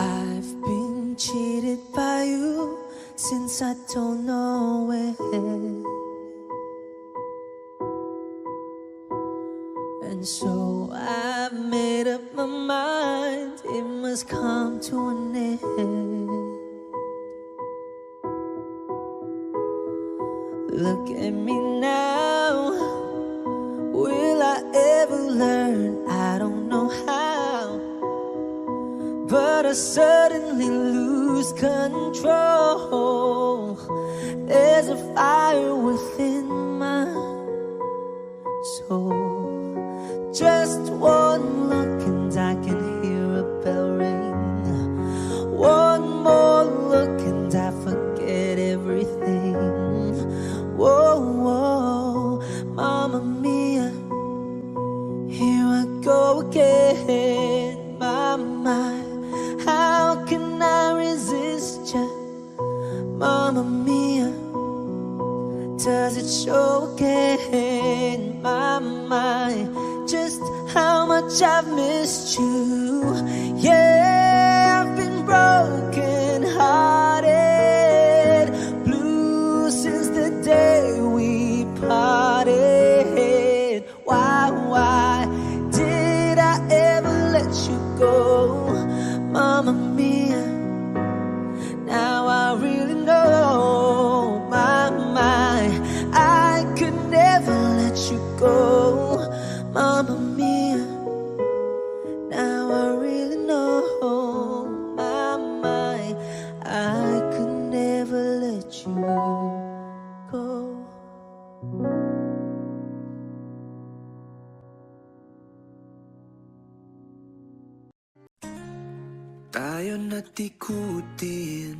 I've been cheated by you since I don't know when. And so I've made up my mind, it must come to an end. Look at me now, will I ever learn? I don't know how, but I suddenly control. There's a fire within oh, Mamma Mia, here I go again. My, how can I resist ya? Mamma Mia, does it show again? My, just how much I've missed you. Yeah, I've been broken hearted, blue since the day we parted. Why did I ever let you go? Mamma Mia, now I really know. My, I could never let you go. Mamma Mia, now I really know. My, I could never let you go. Tayo natikutin,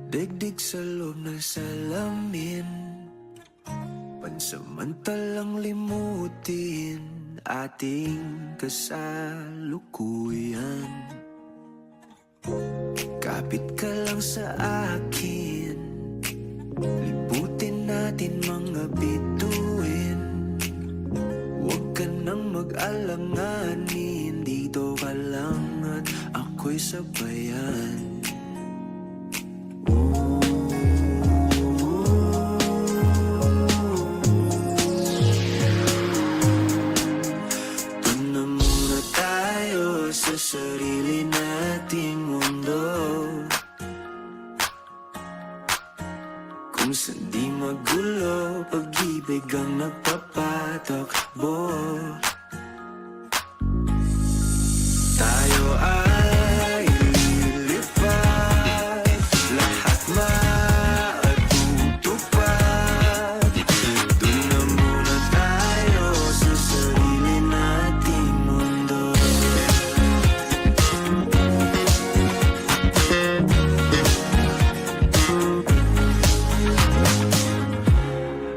digdig sa loob ng salamin, pansamantalang limutin ating kasalukuyan. Kapit ka lang sa akin, liputin natin mga bituin. Huwag ka nang mag-alanganin, dito ka lang at ako'y sabayan. Doon na muna tayo sa sarili nating mundo, kung saan di magulo, pag-ibig ang nagpapatakbo. Tayo ay lilipad, lahat matutupad. Doon na muna tayo sa sarili nating mundo.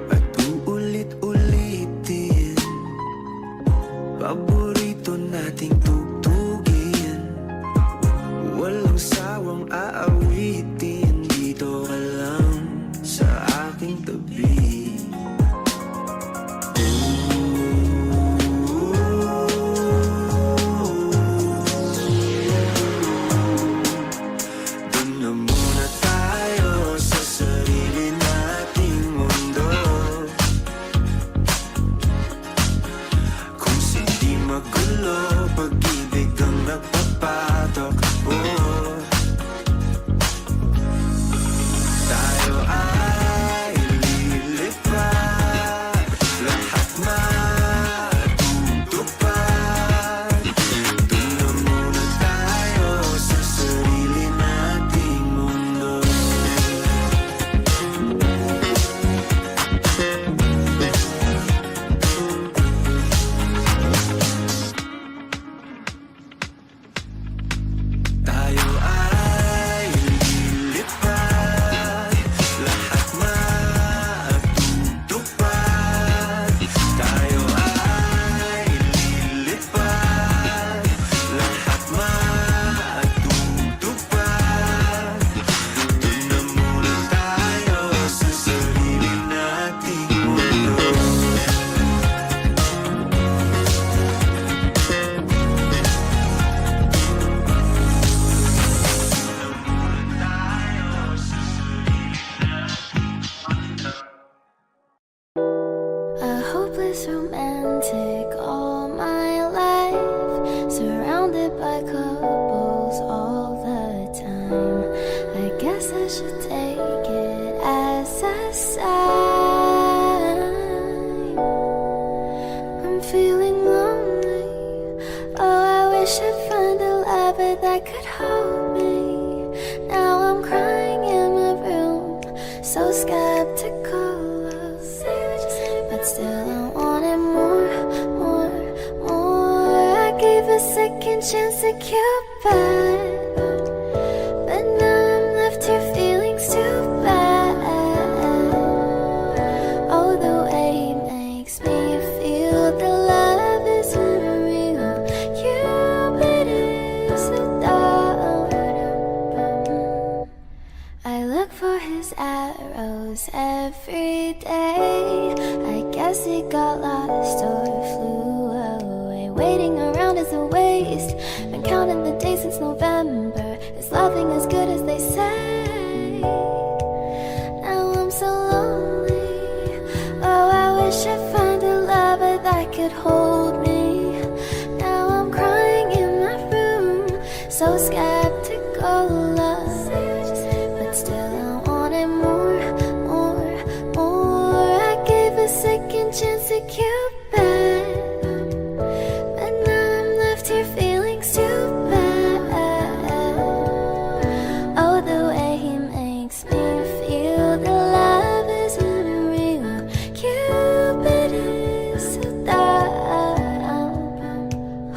At uulit-ulitin, paborito nating tugtugin, walang sawang aawitin, dito ka lang sa aking tabi. Doon na muna tayo sa sarili nating mundo, kung hindi magulo, pag-ibig ang nagpapatakbo. Tayo ay lilipad, lahat matutupad. Doon na muna tayo sa sarili nating mundo. Tayo ay lilipad, lahat matutupad. Tayo ay lilipad, lahat matutupad. Doon na muna tayo sa sarili nating mundo. A hopeless romantic all my life, surrounded by couples all the time. I guess I should take it as a sign. I'm feeling lonely. Oh, I wish I'd find a lover that could hold me. Now I'm crying in my room, so skeptical. But still I wanted more. I gave a second chance to Cupid, but now I'm left here feeling too bad. every day. I guess it got lost or flew away. Waiting around is a waste. Been counting the days since November. Is loving as good as they say? Now I'm so lonely. Oh, I wish I'd find a lover that could hold me. Now I'm crying in my room, so skeptical love. But still I wanted more, more, more. I gave a second chance to Cupid, but now I'm left here feeling stupid. Oh, the way he makes me feel, the love is unreal. Cupid is so dumb.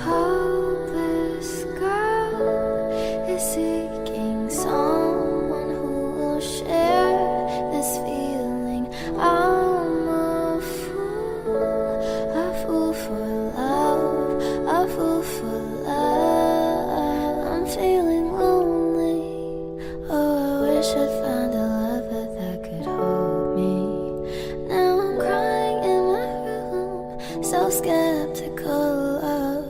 Hopeless girl is seeking someone who will share this feeling. I'm a fool for love, a fool for love. I'm feeling lonely. Oh, I wish I'd found a lover that could hold me. Now I'm crying in my room, so skeptical of,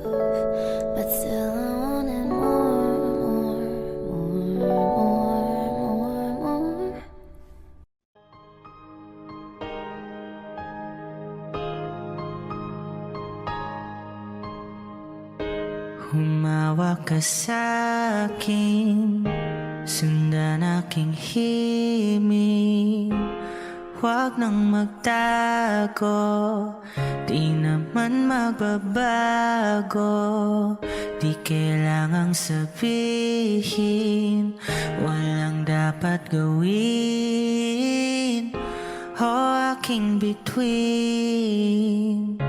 but still I wanted more, more, more, more, more. Humawak ka sa'kin, sundan aking himig. Huwag nang magtago, di naman magbabago. Di kailangang sabihin, walang dapat gawin. O aking bituin,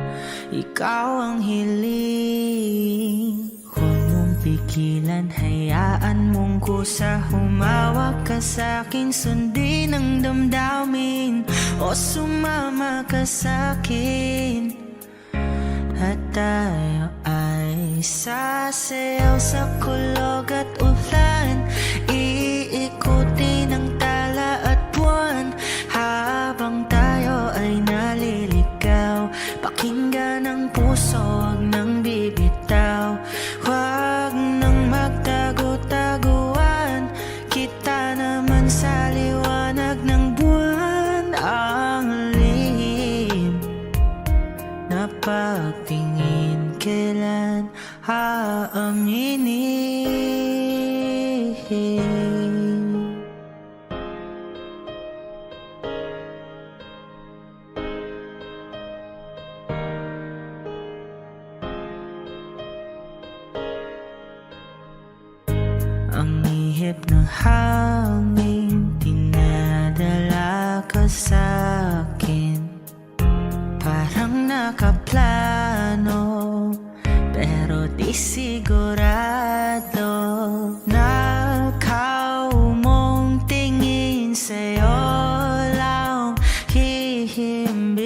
ikaw ang hiling. Huwag mong pigilan, hayaan mong kusa. Humawak ka sa'kin, sundin ang damdamin. O sumama ka sa'kin, at tayo ay sasayaw sa kulog at ulan. Iikutin ang tala at buwan, habang tayo ay naliligaw. Pakinggan ang puso, huwag nang bibitaw. Huwag nang magtago-taguan, kita naman sa liwanag ng buwan. Ang lihim na pagtingin, kailan aaminin? Ang ihip ng hangin, dinadala ka sa'kin. Parang nakaplano, pero di sigurado. Nakaw mong tingin, sa'yo lang hihimbing.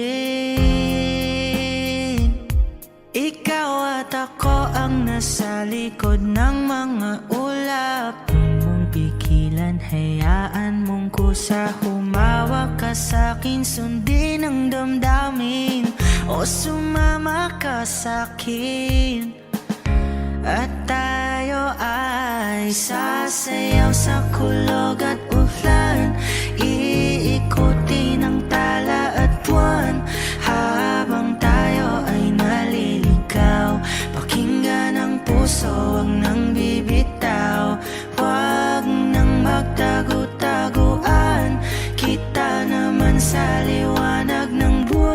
Ikaw at ako ang nasa likod ng mga ulap. Huwag mong pigilan, hayaan mong kusa. Humawak ka sa'kin, sundin ang damdamin. O sumama ka sa'kin, at tayo ay sasayaw sa kulog at ulan. Iikutin ang tala at buwan, habang tayo ay naliligaw. Pakinggan ang puso, huwag nang bibitaw. Huwag nang magtago-taguan, kita naman sa liwanag ng buwan.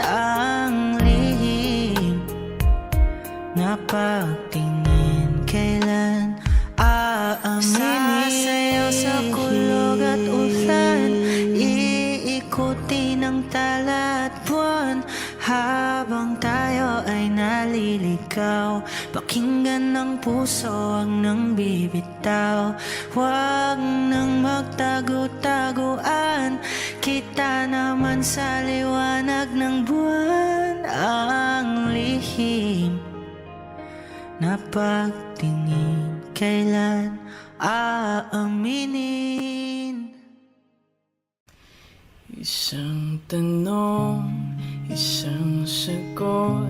Ang lihim na pagtingin, kailan aaminin? Sasayaw sa kulog at ulan, iikutin ang tala at buwan, habang tayo ay naliligaw. Pakinggan ng puso, huwag nang bibitaw. Huwag nang magtago-taguan, kita naman sa liwanag ng buwan. Ang lihim na pagtingin, kailan aaminin? Isang tanong, isang sagot,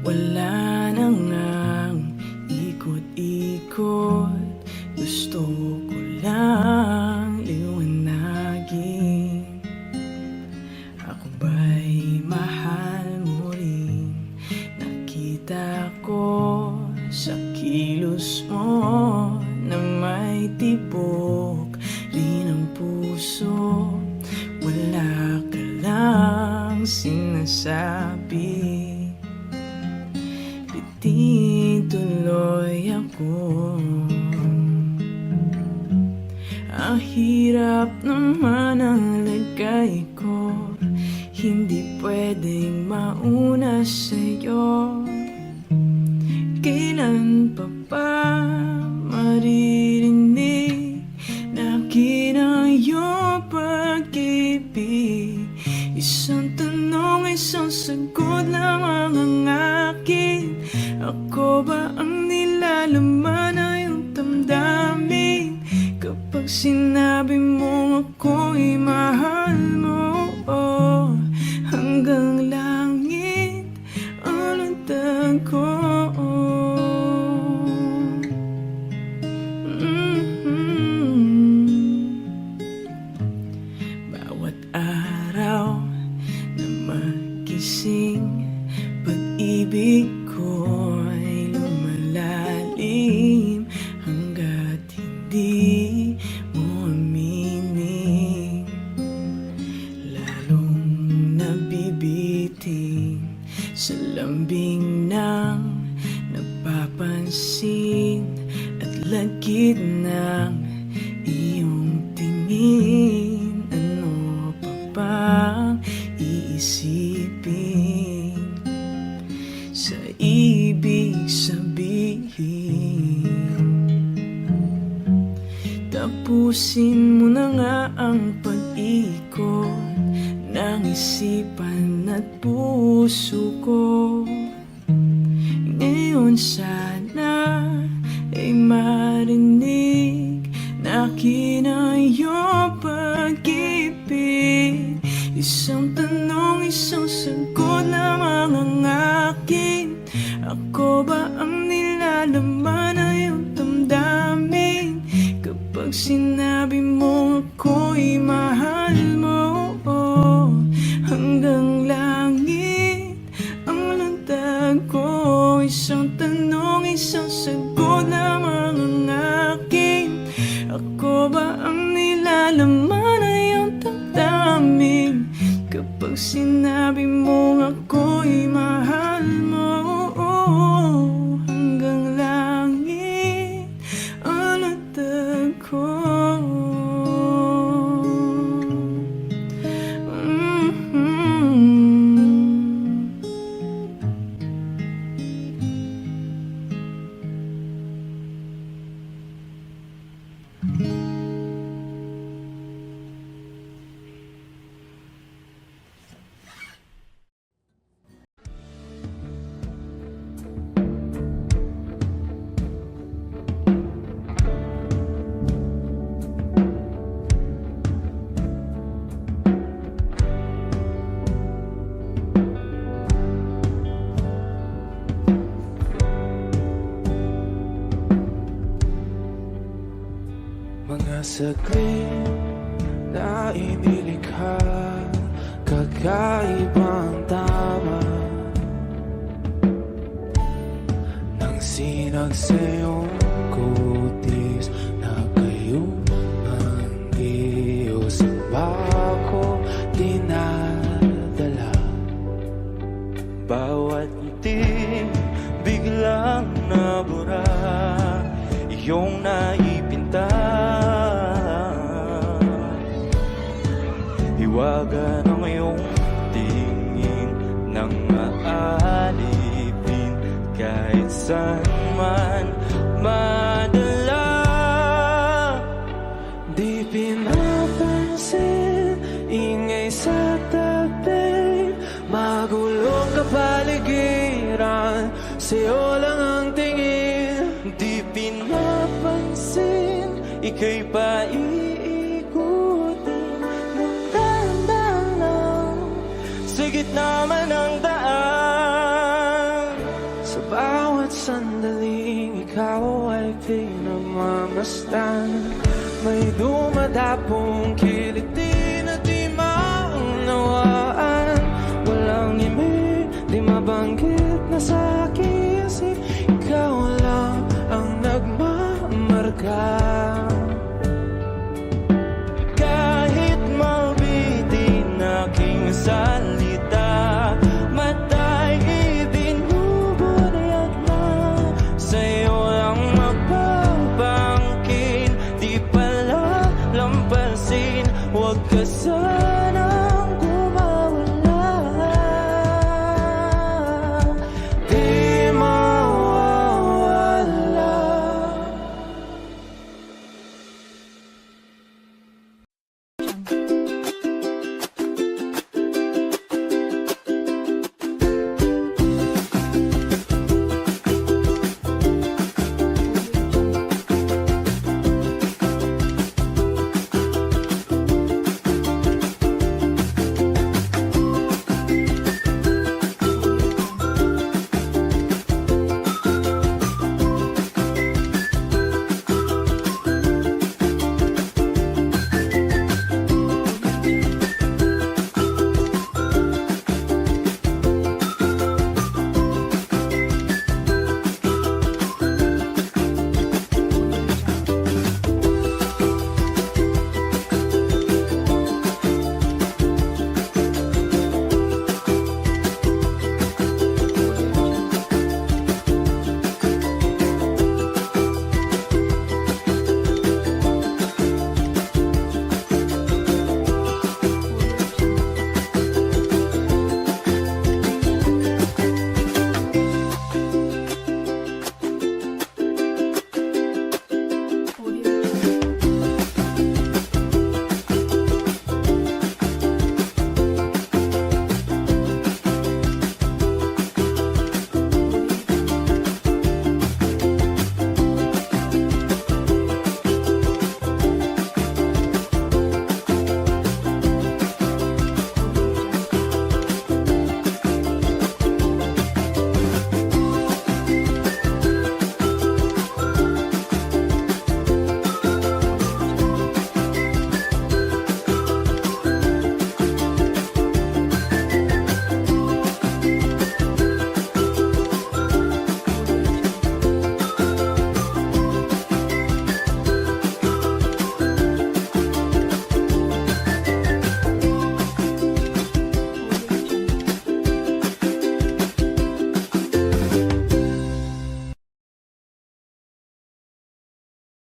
wala na ngang ikot-ikot. Gusto ko lang liwanagin, ako ba'y mahal mo rin? Nakita ko sa kilos mo na may tibok rin ang puso. Wala ka lang sinasabi, bitin tuloy ako. Ang hirap naman ang lagay ko, hindi pwedeng mauna sa'yo. Kailan pa ba maririnig na akin ang iyong pag-ibig? Isang tanong, isang sagot lamang ang akin. Ako ba ang nilalaman ng iyong damdamin? Kapag sinabi mo ako'y mahal mo, oh, hanggang langit ang lundag ko. Bawat araw na magising, pag-ibig ko'y lumalalim hanggat hindi mo aminin. Lalong nabibiting sa lambing ng napapansin at lagid ng iyong tingin. Ano pa bang iisipin sa ibig sabihin? Tapusin mo na nga ang pag-ikot ng isipan at puso ko. Ngayon sana ay marinig na akin ang iyong pag-ibig. Isang tanong, isang sagot lamang ang akin. Ako ba ang nilalaman ng iyong damdamin? Kapag sinabi mo ako'y mahal mo, oh, hanggang langit ang lundag ko. Isang tanong, isang sagot lamang ang akin. Ako ba ang nilalaman ng iyong damdamin? Kapag sinabi mo ako'y mahal mo, oh, hanggang langit ang lundag ko. Mga saglit na inilikha, kakaibang tama nang sinag sa iyong kutis na kayong ang Diyos ba ko dinadala? Bawat ngiti biglang nabura, iyong naipinta. Hiwaga ng iyong tingin nang maalipin kahit saan man madala. Di pinapansin, ingay sa tabi, magulong kapaligiran, sa'yo lang ang tingin. Di pinapansin, ika'y paiikutin ng damdamin. gitna man ng daan, sa bawat sandaling ikaw ay pinagmamasdan. May dumadapong kilit